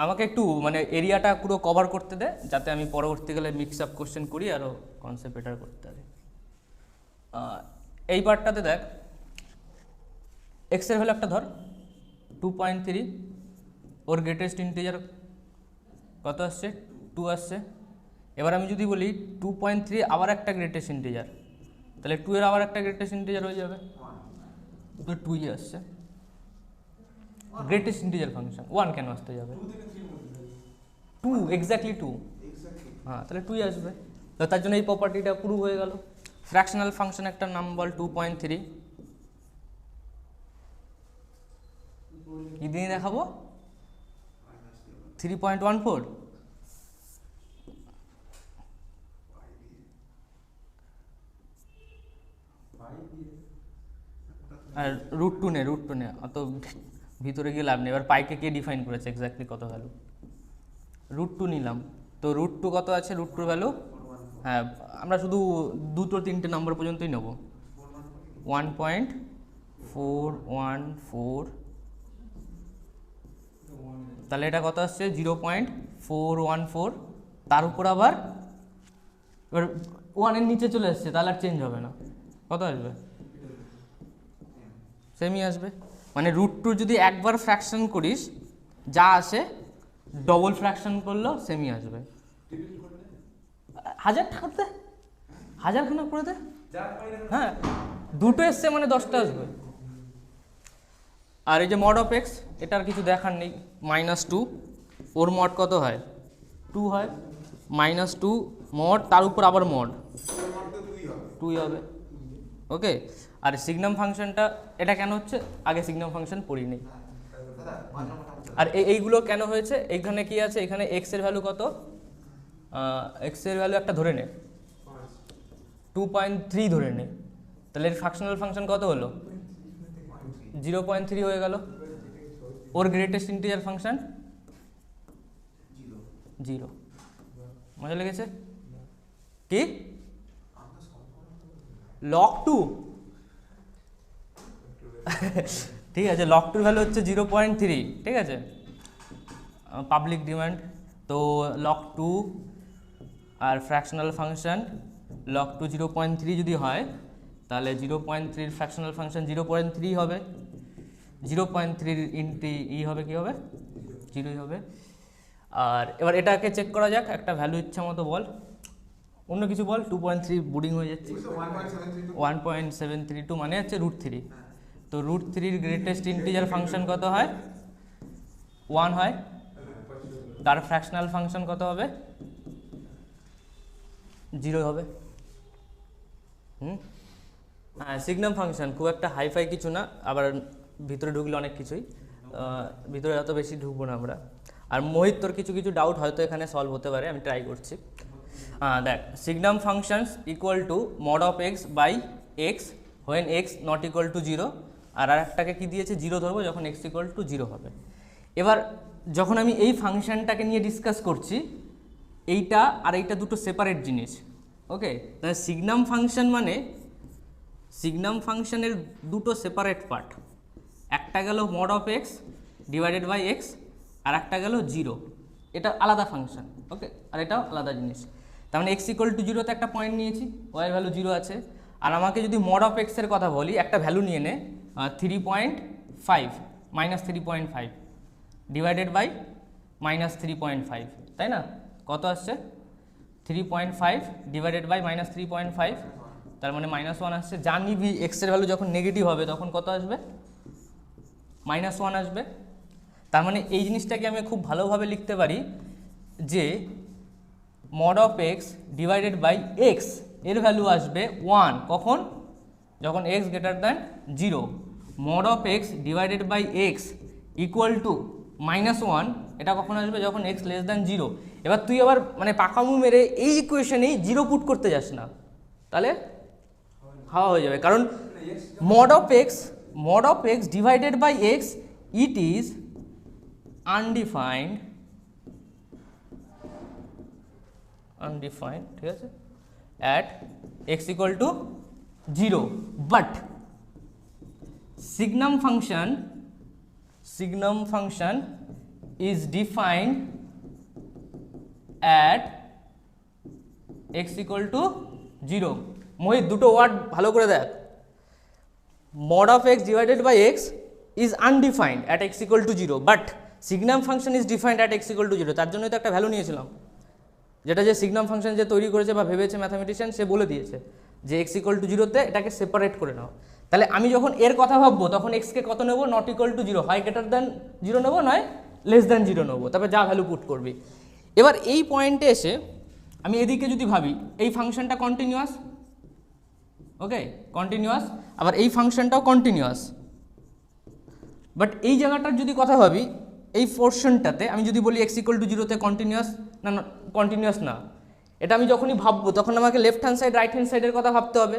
[SPEAKER 1] আমাকে একটু মানে এরিয়াটা পুরো কভার করতে দে, যাতে আমি পরবর্তীকালে মিক্স আপ কোশ্চেন করি আরও কনসেপ্ট বেটার করতে পারি। এই পার্টটাতে দেখ, এক্সের ভ্যালু একটা ধর 2.3, ওর গ্রেটেস্ট ইন্টিজার কত আসছে? 2 আসছে। এবার আমি যদি বলি 2.3 আবার একটা গ্রেটেস্ট ইন্টিজার, তাহলে 2 এর আবার একটা গ্রেটেস্ট ইন্টিজার হয়ে যাবে, তো 2ই আসছে। গ্রেটেস্ট ইন্টিজার ফাংশন 1 কেন আসতে যাবে? 2 এক্স্যাক্টলি 2, হ্যাঁ, তাহলে 2ই আসবে। তো তার জন্য এই প্রপার্টিটা প্রুভ হয়ে গেল। ফ্র্যাকশনাল ফাংশন একটা নাম বল 2.3, কি দিয়ে দেখাবো? 3.14। আর √2 নে, অত ভিতরে গিয়ে লাভ নেই। এবার পাইকে কে ডিফাইন করেছে এক্স্যাক্টলি কত ভ্যালু? √2 নিলাম, তো √2 কত আছে? √2 ভ্যালু, হ্যাঁ, আমরা শুধু 2-3টে নম্বর পর্যন্তই নেব। 1.414, তাহলে এটা কত আসছে? 0.414। তার উপর আবার এবার 1 এর নিচে চলে আসছে, তাহলে আর চেঞ্জ হবে না। কত আসবে? সেমই আসবে। মানে √2 যদি একবার ফ্র্যাকশন করিস, যা আসে ডবল ফ্র্যাকশন করলেও সেমই আসবে। 1000 টাকা 1000খানা করে দে। হ্যাঁ, দুটো এসছে মানে 10টা আসবে। আর এই যে মড অফ এক্স, এটার কিছু দেখার নেই, -2, ওর মড কত হয়? 2 হয়, -2 মড, তার উপর আবার মড 2 হবে। ওকে, আর সিগনাম ফাংশনটা এটা কেন হচ্ছে, আগে সিগনাম ফাংশন পড়ি নেই। আর এইগুলো কেন হয়েছে, এইখানে কি আছে, এখানে এক্স এর ভ্যালু কত, এক্স এর ভ্যালু একটা ধরে নে, 2.3 ধরে নে, তাহলে এর ফ্র্যাকশনাল ফাংশন কত হলো? 0.3 হয়ে গেল। ওর গ্রেটেস্ট ইন্টিজার ফাংশন 0। মজা লেগেছে কি? log 2 ঠিক আছে, log 2 ভ্যালু হচ্ছে 0.3, ঠিক আছে, পাবলিক ডিমান্ড। তো log 2 আর ফ্র্যাকশনাল ফাংশন log 2 0.3 যদি হয়, তাহলে 0.3 ফ্র্যাকশনাল ফাংশন 0.3 হবে, 0.3 ইন্টি হবে, কি হবে? 0 হবে। আর এবার এটাকে চেক করা যাক, একটা ভ্যালু ইচ্ছা মতো বল, অন্য কিছু বল। 2.3 বোর্ডিং হয়ে যাচ্ছে, 1.732 মানে হচ্ছে √3। তো √3 গ্রেটেস্ট ইন্টিজার ফাংশন কত হয়? 1 হয়। তার ফ্র্যাকশনাল ফাংশন কত হবে? 0 হবে। হ্যাঁ, সিগনাম ফাংশন খুব একটা হাইফাই কিছু না, আবার ভিতরে ঢুকলে অনেক কিছুই, ভিতরে অত বেশি ঢুকবো না আমরা। আর মোহিত, তোর কিছু কিছু ডাউট হয়তো এখানে সলভ হতে পারে, আমি ট্রাই করছি। দেখ, signum functions equal to mod of x by x when x not equal to 0, আর একটাকে কি দিয়েছে? 0 ধরবো যখন এক্স ইকুয়াল টু 0 হবে। এবার যখন আমি এই ফাংশনটাকে নিয়ে ডিসকাস করছি, এইটা আর এইটা দুটো সেপারেট জিনিস। ওকে, তাহলে সিগনাম ফাংশন মানে সিগনাম ফাংশনের দুটো সেপারেট পার্ট, একটা গেল mod of x divided by x, আর একটা গেল 0, এটা আলাদা ফাংশন। ওকে, আর এটাও আলাদা জিনিস। তার মানে এক্স ইকুয়াল টু 0তে একটা পয়েন্ট নিয়েছি, ওয়াই ভ্যালু 0 আছে। আর আমাকে যদি মড অফ এক্সের কথা বলি, একটা ভ্যালু নিয়ে নে 3.5 -3.5 ডিভাইডেড বাই -3.5, তাই না? কত আসছে? 3.5 ডিভাইডেড বাই -3.5, তার মানে -1 আসছে। জানি বি এক্সের ভ্যালু যখন নেগেটিভ হবে তখন কত আসবে? -1 আসবে। তার মানে এই জিনিসটাকে আমি খুব ভালোভাবে লিখতে পারি যে mod of x divided by x এর ভ্যালু আসবে 1, কখন? যখন x greater than 0। Mod of x divided by x equal to -1, এটা কখন আসবে? যখন এক্স লেস দ্যান 0। এবার তুই আবার মানে পাকামু মেরে এই ইকুয়েশনেই 0 পুট করতে যাস না, তাহলে হাওয়া হয়ে যাবে। কারণ mod of x divided by x, it is undefined, ঠিক আছে, at x equal to 0, but signum function is defined at x equal to 0. মোহিত, দুটো ওয়ার্ড ভালো করে দেখ। mod of x divided by x is undefined at x equal to 0, but signum function is defined at x equal to 0। তার জন্যই তো একটা value নিয়েছিলাম, যেটা যে সিগনাম ফাংশন যে তৈরি করেছে বা ভেবেছে ম্যাথামেটিশিয়ান, সে বলে দিয়েছে যে এক্স ইকুয়াল টু 0তে এটাকে সেপারেট করে নাও। তাহলে আমি যখন এর কথা ভাববো তখন এক্সকে কত নেবো? নট ইকুয়াল টু 0, হয় গ্রেটার দ্যান 0 নেবো, নয় লেস দ্যান 0 নেবো, তারপরে যা ভ্যালু পুট করবি। এবার এই পয়েন্টে এসে আমি এদিকে যদি ভাবি এই ফাংশনটা কন্টিনিউয়াস, ওকে, কন্টিনিউয়াস, আবার এই ফাংশনটাও কন্টিনিউয়াস, বাট এই জায়গাটার যদি কথা ভাবি, এই পোর্শনটাতে আমি যদি বলি এক্স ইকুয়াল টু 0তে কন্টিনিউয়াস না, কন্টিনিউয়াস না, এটা আমি যখনই ভাববো তখন আমাকে left hand side right hand সাইডের কথা ভাবতে হবে।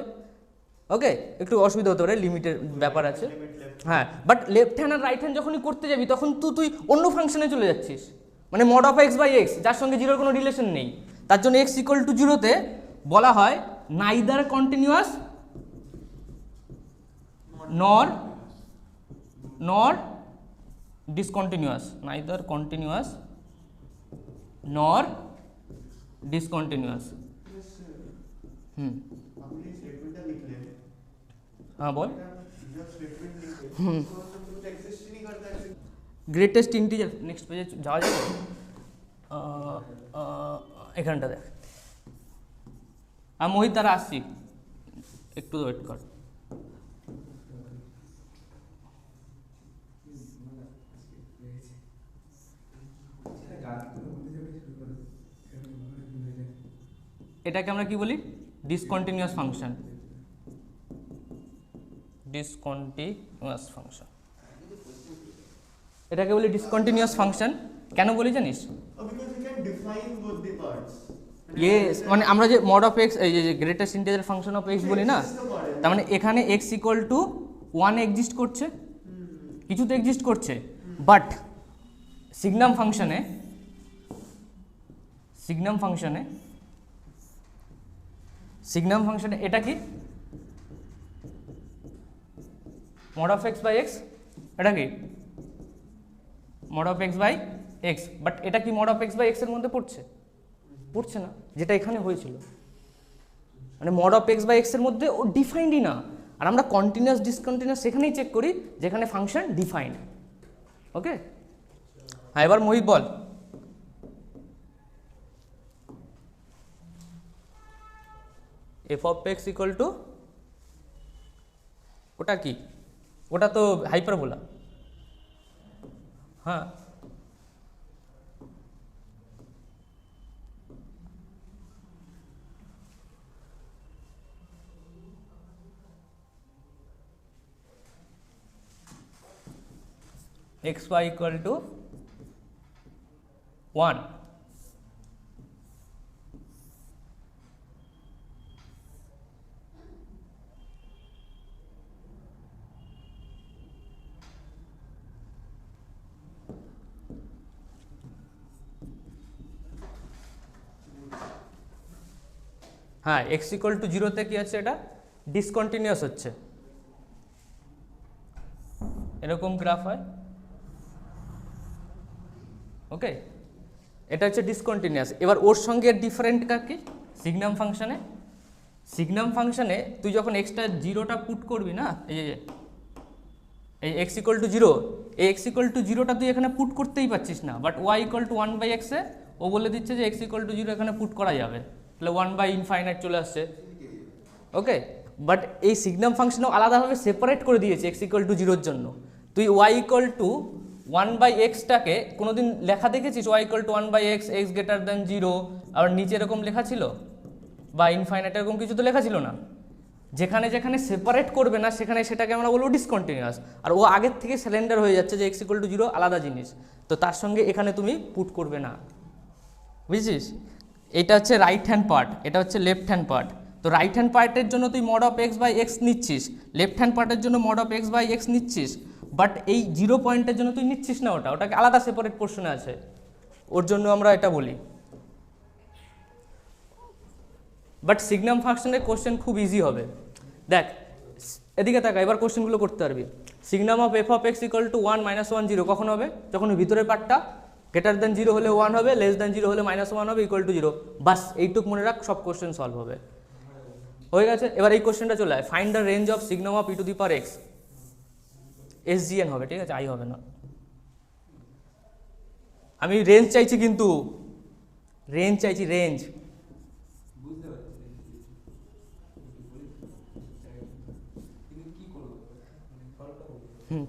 [SPEAKER 1] ওকে, একটু অসুবিধা হতে পারে, লিমিটের ব্যাপার আছে। হ্যাঁ, বাট লেফট হ্যান্ড আর রাইট হ্যান্ড যখনই করতে যাবি তখন তুই অন্য ফাংশনে চলে যাচ্ছিস, মানে mod of x by x, যার সঙ্গে 0-র কোনো রিলেশন নেই। তার জন্য এক্স ইকুয়াল টু 0তে বলা হয় neither continuous nor discontinuous, neither continuous nor discontinuous। हाँ बोल। ग्रेटेस्ट इंटीजर, नेक्स्ट पेजे যাওয়া যাবে, এখানটা দেখ, আর মোহিত দ্বারা আসছি, একটু ওয়েট কর। এটাকে আমরা কি বলি? Discontinuous function. ডিসকন্টিনিউয়াস ফাংশন, এটাকে বলি ডিসকন্টিনিউয়াস ফাংশন। কেন বলি জানিস? ইয়েস, মানে আমরা যে মড অফ এক্স, এই যে greatest integer function of x বলি না, তার মানে এখানে এক্স ইকুয়াল টু 1 এক্সিস্ট করছে, কিছু তো এক্সিস্ট করছে, বাট সিগনাম ফাংশনে এটা কি mod of x by x, এটা কি mod of x by x, but এটা কি mod of x by x এর মধ্যে পড়ছে না, যেটা এখানে হয়েছিল। মানে mod of x by x এর মধ্যে ও ডিফাইন্ডই না, আর আমরা কন্টিনিউয়াস ডিসকন্টিনিউয়াস সেখানেই চেক করি যেখানে ফাংশন ডিফাইন্ড। ওকে, হ্যাঁ এবার মোহিত বল। F of x equal to, ওটা কি? ওটা তো হাইপারবোলা। হ্যাঁ, xy equal to 1, হ্যাঁ x ইকুয়াল টু 0 তে কি আছে? এটা ডিসকন্টিনিউয়াস হচ্ছে, এরকম গ্রাফ হয়। ওকে, এটা হচ্ছে ডিসকন্টিনিউয়াস। এবার ওর সঙ্গে ডিফারেন্ট কি? সিগনাম ফাংশনে তুই যখন এক্সটা 0টা পুট করবি না, এই এক্স ইকুয়াল টু 0, এই এক্স ইকুয়াল টু 0টা তুই এখানে পুট করতেই পারছিস না, but y equal to 1/x এ ও বলে দিচ্ছে যে এক্স ইকুয়াল টু 0 এখানে পুট করা যাবে, তাহলে 1/∞ চলে আসছে। ওকে, বাট এই সিগনাম ফাংশনও আলাদাভাবে সেপারেট করে দিয়েছে এক্স ইকুয়াল টু 0-র জন্য। তুই ওয়াই ইকুয়াল টু 1/x-টাকে কোনোদিন লেখা দেখেছিস? Y equal to 1/x, x greater than 0, আর নিচে এরকম লেখা ছিল, বা ইনফাইনাইট এরকম কিছু তো লেখা ছিল না। যেখানে যেখানে সেপারেট করবে না সেখানে সেটাকে আমরা বলবো ডিসকন্টিনিউয়াস, আর ও আগের থেকে সিলিন্ডার হয়ে যাচ্ছে যে এক্স ইকুয়াল টু 0 আলাদা জিনিস, তো তার সঙ্গে এখানে তুমি পুট করবে না, বুঝছিস? এটা হচ্ছে রাইট হ্যান্ড পার্ট, এটা হচ্ছে লেফট হ্যান্ড পার্ট। তো রাইট হ্যান্ড পার্টের জন্য তুই mod of x by x নিচ্ছিস, লেফট হ্যান্ড পার্টের জন্য mod of x by x নিচ্ছিস, বাট এই 0 পয়েন্টের জন্য তুই নিচ্ছিস না, ওটাকে আলাদা সেপারেট পোর্শনে আছে, ওর জন্য আমরা এটা বলি। বাট সিগনাম ফাংশনের কোশ্চেন খুব ইজি হবে। দেখ এদিকে তাকা, এবার কোশ্চেনগুলো করতে পারবি। Signum of f of x equal to 1 - 1 0 কখন হবে? যখন ভিতরের পার্টটা গ্রেটার দ্যান 0 হলে 1 হবে, লেস দ্যান 0 হলে -1 হবে, ইকুয়াল টু 0। বাস এইটুক মনে রাখ, সব কোশ্চেন সলভ হবে। হয়ে গেছে। এবার এই কোশ্চেনটা চলে আয়, find the range of signum of e⁴x। SGN হবে, ঠিক আছে, আই হবে না। আমি রেঞ্জ চাইছি, কিন্তু রেঞ্জ চাইছি, রেঞ্জ।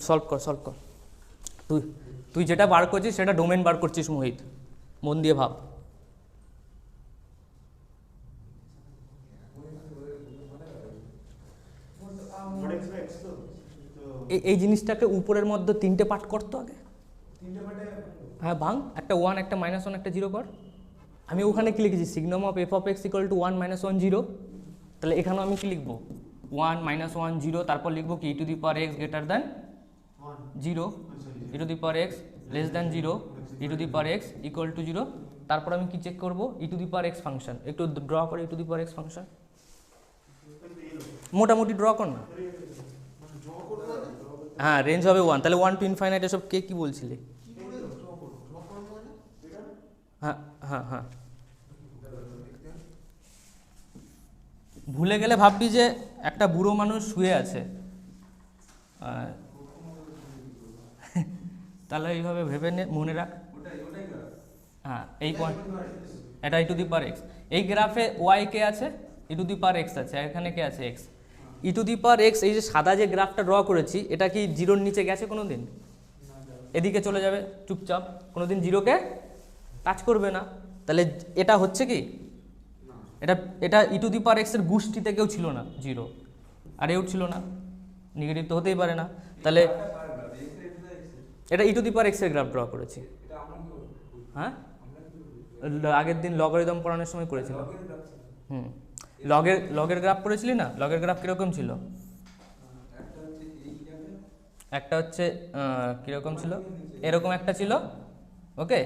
[SPEAKER 1] সলভ কর। তুই যেটা বার করছিস সেটা ডোমেন বার করছিস মোহিত, মন দিয়ে ভাব। এই জিনিসটাকে উপরের মধ্যে 3টে পার্ট করতো আগে। হ্যাঁ ভাঙ, একটা 1, একটা -1, একটা 0 কর। আমি ওখানে কি লিখেছি? Signum of f of x equal to 1 - 1 0। তাহলে এখানেও আমি কি লিখবো? 1 - 1 0, তারপর লিখবো কি e⁴x greater than 0, e⁴x less than 0, e⁴x equal to 0। তারপর আমি কি চেক করবো? e⁴x function. একটু ড্র করে e⁴x ফাংশন, মোটামুটি ড্র কর না। হ্যাঁ রেঞ্জ হবে 1, তাহলে 1 to ∞ এসব কে কি বলছিলে? হ্যাঁ ভুলে গেলে ভাববি যে একটা বুড়ো মানুষ শুয়ে আছে, তাহলে এইভাবে ভেবে মনে রাখ। হ্যাঁ এই পয়েন্ট, এটা e⁴x। এই গ্রাফে ওয়াই কে আছে? ই টু দি পাওয়ার এক্স আছে, আর এখানে কে আছে x. E to the power x, এই যে সাদা যে গ্রাফটা ড্র করেছি, এটা কি জিরোর নিচে গেছে কোনো দিন? এদিকে চলে যাবে চুপচাপ, কোনো দিন জিরোকে টাচ করবে না। তাহলে এটা হচ্ছে কি, এটা এটা ই টু দি পাওয়ার এক্সের গোষ্ঠীতে কেউ ছিল না জিরো, আর এও ছিল না, নেগেটিভ তো হতেই পারে না। তাহলে এটা ই টু দি পাওয়ার এক্সের গ্রাফ ড্র করেছি। হ্যাঁ, আগের দিন লগারিদম পড়ানোর সময় করেছিলাম। লগের গ্রাফ পড়েছিলি না? লগের গ্রাফ কীরকম ছিল? একটা হচ্ছে কীরকম ছিল, এরকম একটা ছিল। ওকে,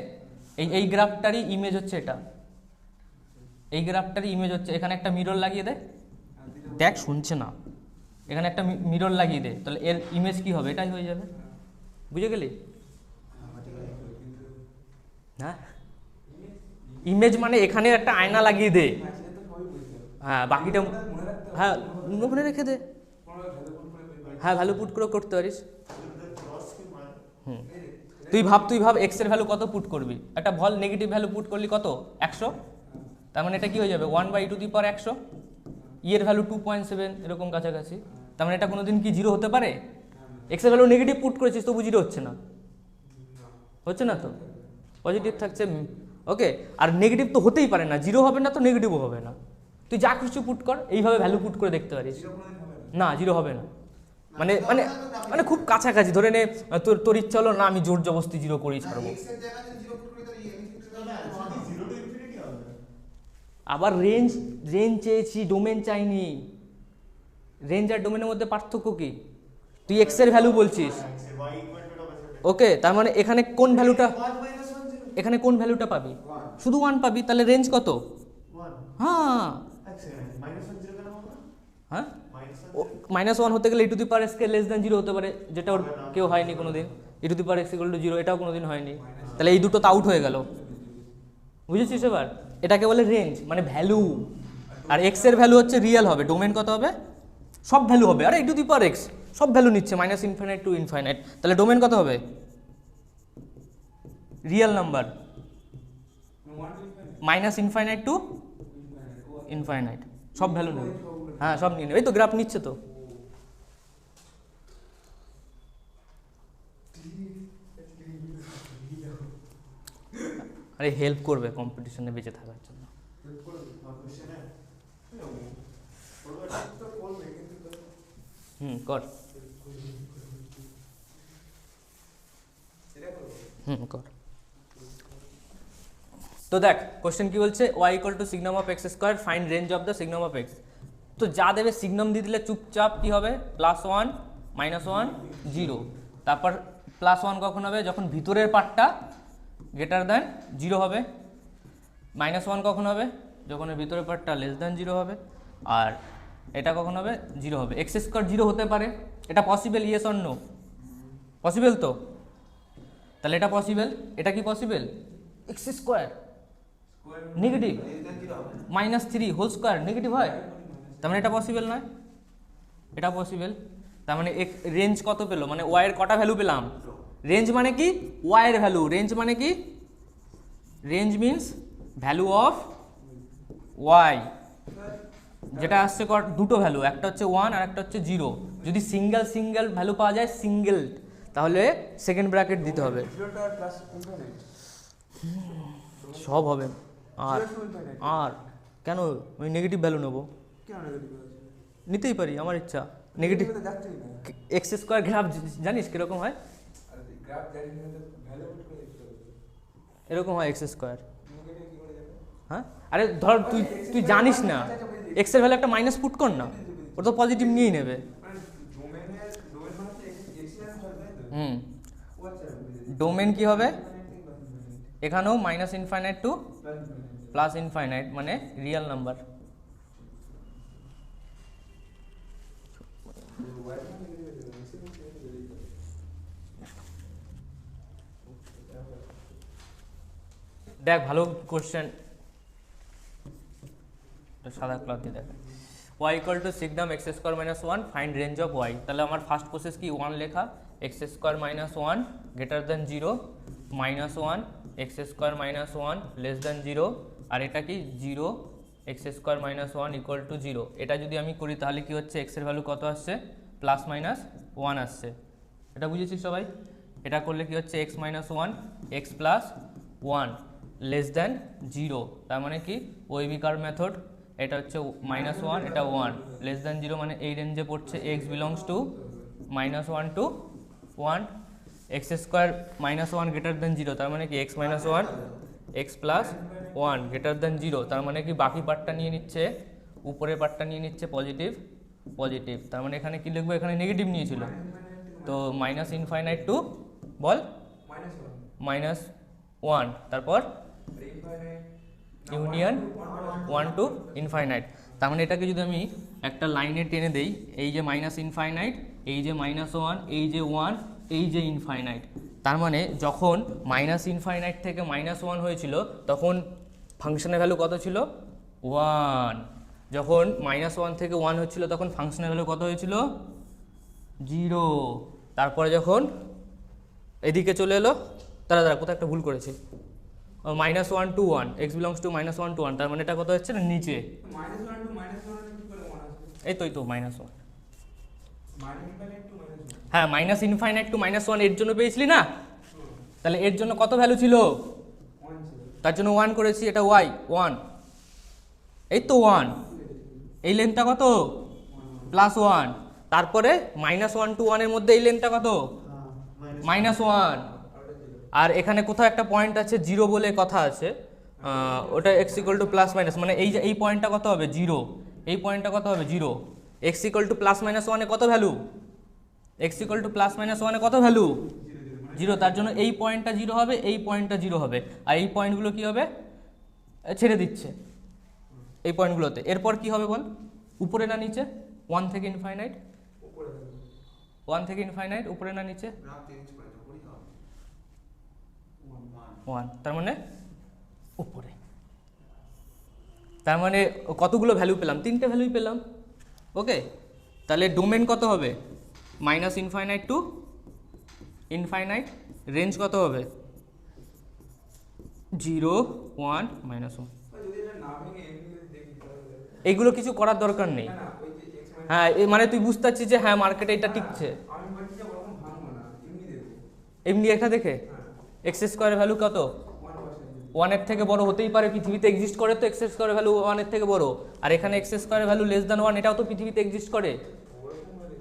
[SPEAKER 1] এই গ্রাফটারই ইমেজ হচ্ছে এটা, এই গ্রাফটারই ইমেজ হচ্ছে, এখানে একটা মিরর লাগিয়ে দে, দেখ শুনছে না, এখানে একটা মিরর লাগিয়ে দে, তাহলে এর ইমেজ কি হবে? এটাই হয়ে যাবে। বুঝে গেলি? হ্যাঁ, ইমেজ মানে এখানে একটা আয়না লাগিয়ে দে, হ্যাঁ বাকিটা হ্যাঁ মনে রেখে দে, হ্যাঁ ভ্যালু পুট করে করতে পারিস। তুই ভাব এক্স এর ভ্যালু কত পুট করবি, একটা ভল নেগেটিভ ভ্যালু পুট করলি কত, 100, তার মানে এটা কি হয়ে যাবে 1/e⁻100, ই এর ভ্যালু 2.7 এরকম কাছাকাছি, তার মানে এটা কোনোদিন কি জিরো হতে পারে? এক্স এর ভ্যালু নেগেটিভ পুট করেছিস তবু জিরো হচ্ছে না, হচ্ছে না তো, পজিটিভ থাকছে। ওকে, আর নেগেটিভ তো হতেই পারে না, জিরো হবে না তো নেগেটিভও হবে না, তুই যা খুশি পুট কর, এইভাবে ভ্যালু পুট করে দেখতে পারিস, না জিরো হবে না, মানে মানে মানে খুব কাছাকাছি। ধরে নে তোর ইচ্ছা হলো না আমি জোর জবরদস্তি জিরো করেই ছাড়বো, আবার রেঞ্জ চেয়েছি, ডোমেন চাইনি। রেঞ্জ আর ডোমেনের মধ্যে পার্থক্য কি? তুই এক্স এর ভ্যালু বলছিস, ওকে, তার মানে এখানে কোন ভ্যালুটা, এখানে কোন ভ্যালুটা পাবি? শুধু 1 পাবি, তাহলে রেঞ্জ কত? হ্যাঁ হ্যাঁ, -1 হতে গেলে e to the power x কে লেস দ্যান 0 হতে পারে, যেটা ওর কেউ হয়নি কোনোদিন। E to the power x equal to 0 এটাও কোনোদিন হয়নি, তাহলে এই দুটো তো আউট হয়ে গেল। বুঝেছিস এবার? এটাকে বলে রেঞ্জ, মানে ভ্যালু। আর এক্স এর ভ্যালু হচ্ছে রিয়েল হবে, ডোমেন কত হবে? সব ভ্যালু হবে, আরে ই টু দি পাওয়ার এক্স সব ভ্যালু নিচ্ছে, -∞ to ∞, তাহলে ডোমেন কত হবে? রিয়েল নাম্বার, -∞ to ∞, সব ভ্যালু নেবে, হ্যাঁ সব নিয়ে নেবে। এই তো গ্রাফ নিচ্ছে তো। আরে হেল্প করবে কম্পিটিশনে বেঁচে থাকার জন্য। কর, কর। তো দেখ কোশ্চেন কি বলছে, y = signum of x square, find range of the signum of x. তো যা দেবে সিগনম দিয়ে দিলে চুপচাপ কি হবে, +1 -1 0, তারপর +1 কখন হবে? যখন ভিতরের পার্টটা গ্রেটার দ্যান 0 হবে। -1 কখন হবে? যখন এর ভিতরের পার্টটা লেস দ্যান 0 হবে। আর এটা কখন হবে? 0 হবে। এক্স স্কোয়ার 0 হতে পারে, এটা possible, yes or no? Possible তো, তাহলে এটা পসিবল। এটা কি possible? X square negative -3 whole square negative হয়, তার মানে এটা পসিবল নয়, এটা পসিবল। তার মানে রেঞ্জ কত পেলো, মানে ওয়াই এর কটা ভ্যালু পেলাম? রেঞ্জ মানে কি? ওয়াই এর ভ্যালু। রেঞ্জ মানে কি? Range means value of y, যেটা আসছে দুটো ভ্যালু, একটা হচ্ছে 1 আর একটা হচ্ছে 0। যদি সিঙ্গেল ভ্যালু পাওয়া যায়, সিঙ্গেল, তাহলে সেকেন্ড ব্র্যাকেট দিতে হবে, সব হবে। আর কেন আমি নেগেটিভ ভ্যালু নেবো? নিতেই পারি, আমার ইচ্ছা। নেগেটিভ এক্স স্কোয়ার গ্রাফ জানিস কিরকম হয়? এরকম হয় এক্স স্কোয়ার। হ্যাঁ, আরে ধর তুই জানিস না, এক্স এর ভ্যালু একটা মাইনাস পুট কর না, ওটা তো পজিটিভ নিয়েই নেবে। ডোমেন কি হবে? এখানেও -∞ to +∞, মানে রিয়েল নাম্বার। দেখ ভালো কোশ্চেন, সাদা ক্লথ দিয়ে দেখ। y = সিগনম x² - 1, find range of y। তাহলে আমার ফার্স্ট প্রসেস কি? 1 লেখা, x² - 1 greater than 0, -1 x² - 1 less than 0, আর এটা কি 0 x square minus one equal to zero. এটা যদি আমি করি তাহলে কি হচ্ছে, এক্সের ভ্যালু কত আসছে, প্লাস মাইনাস ওয়ান আসছে। এটা বুঝেছি সবাই? এটা করলে কি হচ্ছে, x minus one x plus one less than zero. তার মানে কি ওয়েভিকার মেথড, এটা হচ্ছে মাইনাস ওয়ান, এটা ওয়ান, লেস দ্যান জিরো মানে এই রেঞ্জে পড়ছে x belongs to minus one to one. X square minus one greater than zero, তার মানে কি x minus one x plus one greater than zero. তার মানে কি বাকি পার্টটা নিয়ে নিচ্ছে, উপরের পার্টটা নিয়ে নিচ্ছে পজিটিভ পজিটিভ। তার মানে এখানে কি লিখবো, এখানে নেগেটিভ নিয়েছিল, তো মাইনাস ইনফাইনাইট টু বল মাইনাস ওয়ান, তারপর ইউনিয়ন ওয়ান টু ইনফাইনাইট। তার মানে এটাকে যদি আমি একটা লাইনে টেনে দেই, এই যে মাইনাস ইনফাইনাইট, এই যে মাইনাস ওয়ান, এই যে ওয়ান, এই যে ইনফাইনাইট। তার মানে যখন মাইনাস ইনফাইনাইট থেকে মাইনাস ওয়ান হয়েছিল তখন ফাংশনের ভ্যালু কত ছিল, ওয়ান। যখন মাইনাস ওয়ান থেকে ওয়ান হচ্ছিল তখন ফাংশনের ভ্যালু কত হয়েছিল, জিরো। তারপরে যখন এদিকে চলে এলো, দাঁড়া কোথাও একটা ভুল করেছি, minus one to one, x belongs to minus one to one, তার মানে এটা কত হচ্ছে না, নিচে। এই তো মাইনাস ওয়ান, হ্যাঁ minus infinite to minus one এর জন্য পেয়েছিলি না, তাহলে এর জন্য কত ভ্যালু ছিল, তার জন্য ওয়ান করেছি, এটা ওয়াই ওয়ান, এই তো ওয়ান, এই লেন্থটা কত, প্লাস ওয়ান। তারপরে মাইনাস ওয়ান টু ওয়ানের মধ্যে এই লেন্থটা কত, মাইনাস ওয়ান। আর এখানে কোথাও একটা পয়েন্ট আছে জিরো বলে কথা আছে, ওটা x equal to plus minus, মানে এই যে এই পয়েন্টটা কত হবে, জিরো, এই পয়েন্টটা কত হবে, zero. X equal to plus minus ওয়ানে কত value, x equal to plus minus ওয়ানে কত ভ্যালু, জিরো। তার জন্য এই পয়েন্টটা জিরো হবে, এই পয়েন্টটা জিরো হবে, আর এই পয়েন্টগুলো কি হবে, ছেড়ে দিচ্ছে এই পয়েন্টগুলোতে। এরপর কি হবে বল, উপরে না নিচে, ওয়ান থেকে ইনফাইনাইট, ওয়ান থেকে ইনফাইনাইট, উপরে না নিচে, ওয়ান, তার মানে উপরে। তার মানে কতগুলো ভ্যালু পেলাম, তিনটে ভ্যালুই পেলাম। ওকে, তাহলে ডোমেন কত হবে, minus infinite two infinite, range কত হবে, জিরো ওয়ান মাইনাস ওয়ান। এইগুলো কিছু করার দরকার নেই, হ্যাঁ মানে তুই বুঝতে পারছিস যে হ্যাঁ মার্কেটে এটা টিকছে, এমনি একটা দেখে। এক্স স্কোয়ারের ভ্যালু কত, ওয়ানের থেকে বড় হতেই পারে, পৃথিবীতে এক্সিস্ট করে তো এক্স স্কোয়ারের ভ্যালু ওয়ানের থেকে বড়, আর এখানে এক্স স্কোয়ারের ভ্যালু লেস দ্যান ওয়ান, এটাও তো পৃথিবীতে এক্সিস্ট করে।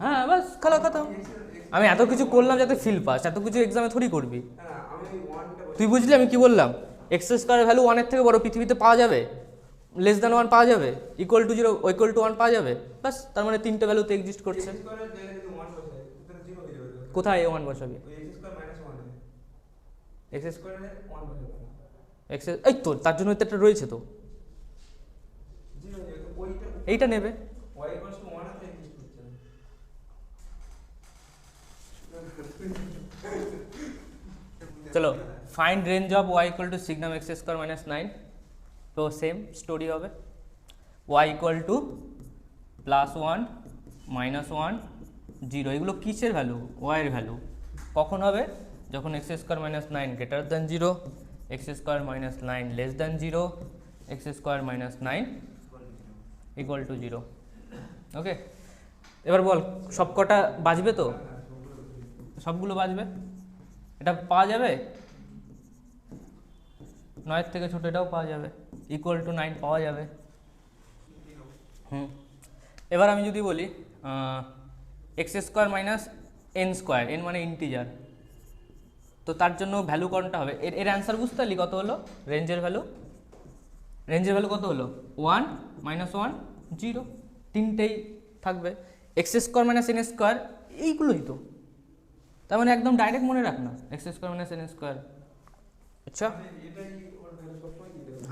[SPEAKER 1] হ্যাঁ বাস খালা কথা, আমি এত কিছু করলাম যাতে ফিল পাস, এত কিছু এক্সামে থোড়ি করবি। তুই বুঝলি আমি কি বললাম, এক্স স্কোয়ারের ভ্যালু ওয়ানের থেকে বড় পৃথিবীতে পাওয়া যাবে, লেস দ্যান ওয়ান পাওয়া যাবে, equal to zero equal to one পাওয়া যাবে, বাস। তার মানে তিনটে ভ্যালুতে এক্সিস্ট করছে। কোথায় ওয়ান বসাবি, এক্স স্কোয়ার এক্স, এই তো তার জন্য একটা রয়েছে তো, এইটা নেবে। চলো, find range of y equal to signum x square minus nine. তো সেম স্টোরি হবে, y equal to plus one minus one zero. এগুলো কিসের ভ্যালু, ওয়াইয়ের ভ্যালু। কখন হবে, যখন x square minus nine greater than zero, x square minus nine less than zero, x square minus nine equal to zero. Okay, এবার বল সব কটা বাজবে তো, সবগুলো বাজবে, এটা পাওয়া যাবে, নয়ের থেকে ছোটো এটাও পাওয়া যাবে, ইকুয়াল টু নাইন পাওয়া যাবে। এবার আমি যদি বলি x square minus N square, N মানে ইন্টিজার, তো তার জন্য ভ্যালু কোনটা হবে, এর অ্যান্সার বুঝতে পারলি কত হলো, রেঞ্জের ভ্যালু, রেঞ্জের ভ্যালু কত হলো, ওয়ান মাইনাস ওয়ান জিরো, তিনটেই থাকবে। X square minus N square এইগুলোই তো, তার মানে একদম ডাইরেক্ট মনে রাখ না, x square minus N square. আচ্ছা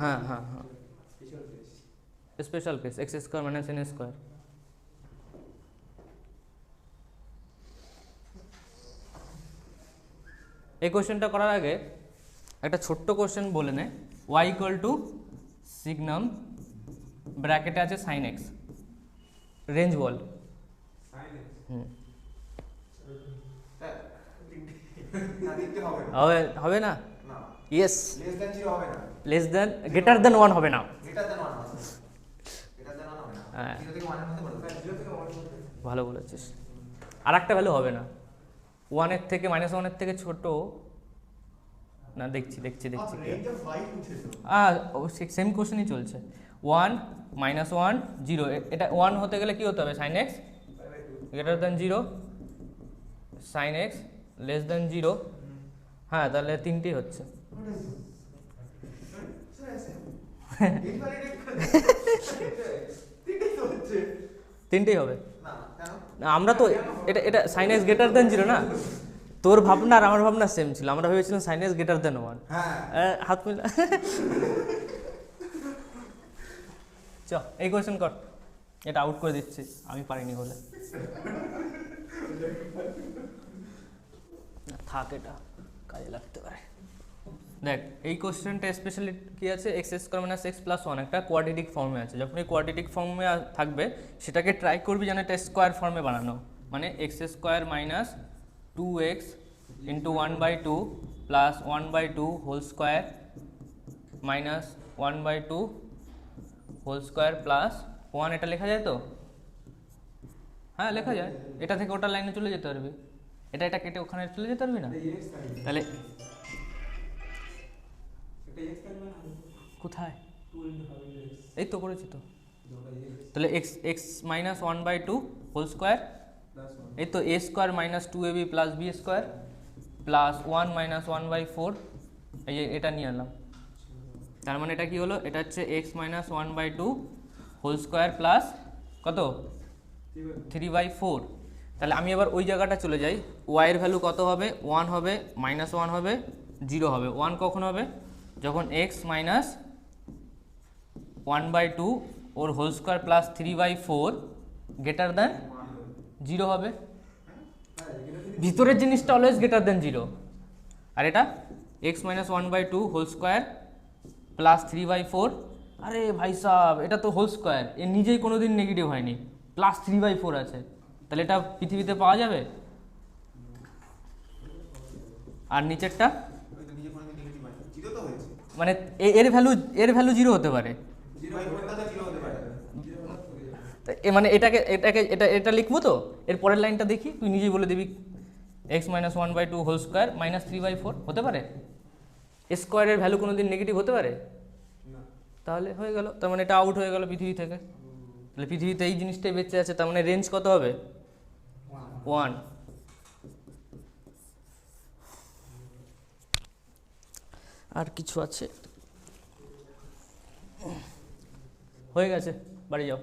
[SPEAKER 1] হ্যাঁ হ্যাঁ হ্যাঁ, special case x square minus N square. এই কোশ্চেনটা করার আগে একটা ছোট্ট কোশ্চেন বলে নে, ওয়াই ইকুয়াল টু সিগনাম ব্র্যাকেটে আছে সাইন এক্স, রেঞ্জ বল। হবে না, yes less than greater than one হবে না, হ্যাঁ
[SPEAKER 2] 0 থেকে 1 এর মধ্যে বড়। 0 থেকে 1 এর মধ্যে।
[SPEAKER 1] ভালো বলেছিস। আর একটা ভ্যালু হবে না, 1 এর থেকে -1 এর থেকে ছোট না। দেখছি
[SPEAKER 2] রেঞ্জ অফ y पूछे तो
[SPEAKER 1] সেম কোশ্চেনই চলছে। 1 -1 0, এটা 1 হতে গেলে কি হতে হবে? sin x greater than 0, sin x less than 0। হ্যাঁ তাহলে তিনটেই হচ্ছে। তিনটেই হবে
[SPEAKER 2] না কেন?
[SPEAKER 1] না, আমরা তো এটা এটা sin x গ্রেটার দ্যান 0 না। তোর ভাবনা আর আমার ভাবনা সেম ছিল, আমরা ভেবেছিলাম sin x গ্রেটার দ্যান 1।
[SPEAKER 2] হ্যাঁ
[SPEAKER 1] হাত মিলা চ এই কোয়েশ্চেন কর, এটা আউট করে দিচ্ছি, আমি পারিনি বলে। থাক, এটা কাজে লাগতে পারে। দেখ এই কোশ্চেনটা স্পেশালি কি আছে, x square minus x plus 1 একটা কোয়াড্রেটিক ফর্মে আছে। যখন এই কোয়াড্রেটিক ফর্মে থাকবে সেটাকে ট্রাই করবি যেন এটা স্কোয়ার ফর্মে বানানো, মানে x square minus 2x into 1/2 plus 1/2 whole square minus 1/2 whole square plus 1। এটা লেখা যায় তো? হ্যাঁ লেখা যায়। এটা থেকে ওটা লাইনে চলে যেতে পারবি, এটা এটা কেটে ওখানে চলে যেতে পারবি না। তাহলে কোথায়? এই তো করেছি তো। তাহলে x x minus 1/2 whole square, এই তো a square minus 2ab plus b square plus 1 minus 1/4। এই যে এটা নিয়ে এলাম, তার মানে এটা কি হলো? এটা হচ্ছে x minus 1/2 whole square plus কত? 3/4। তাহলে আমি এবার ওই জায়গাটা চলে যাই। y এর ভ্যালু কত হবে? 1 হবে, -1 হবে, 0 হবে। 1 কখন হবে? যখন x মাইনাস 1/2 ওর whole square plus 3/4 greater than 0 হবে। ভিতরের জিনিসটা অলওয়েজ গ্রেটার দ্যান 0। আর এটা x minus 1/2 whole square plus 3/4। আরে ভাই সাহেব, এটা তো হোল স্কোয়ার, এর নিজেই কোনো দিন নেগেটিভ হয়নি, প্লাস 3/4 আছে। তাহলে এটা পৃথিবীতে পাওয়া যাবে? আর নিচেরটা
[SPEAKER 2] ওই তো নিজে কোনো নেগেটিভ হয় 0 তো হয়েছে,
[SPEAKER 1] মানে এর ভ্যালু 0 হতে পারে।
[SPEAKER 2] 0/4টা তো 0 হতে পারে।
[SPEAKER 1] মানে এটাকে এটাকে এটা এটা লিখবো তো। এর পরের লাইনটা দেখি, তুই নিজেই বলে দিবি। X minus 1/2 whole square minus 3/4 হতে পারে? স্কোয়ারের ভ্যালু কোনো দিন নেগেটিভ হতে পারে? তাহলে হয়ে গেল, তার মানে এটা আউট হয়ে গেল পৃথিবী থেকে। তাহলে পৃথিবীতে এই জিনিসটাই বেঁচে আছে, তার মানে রেঞ্জ কত হবে? 1। আর কিছু আছে? হয়ে গেছে, বাড়ি যাও।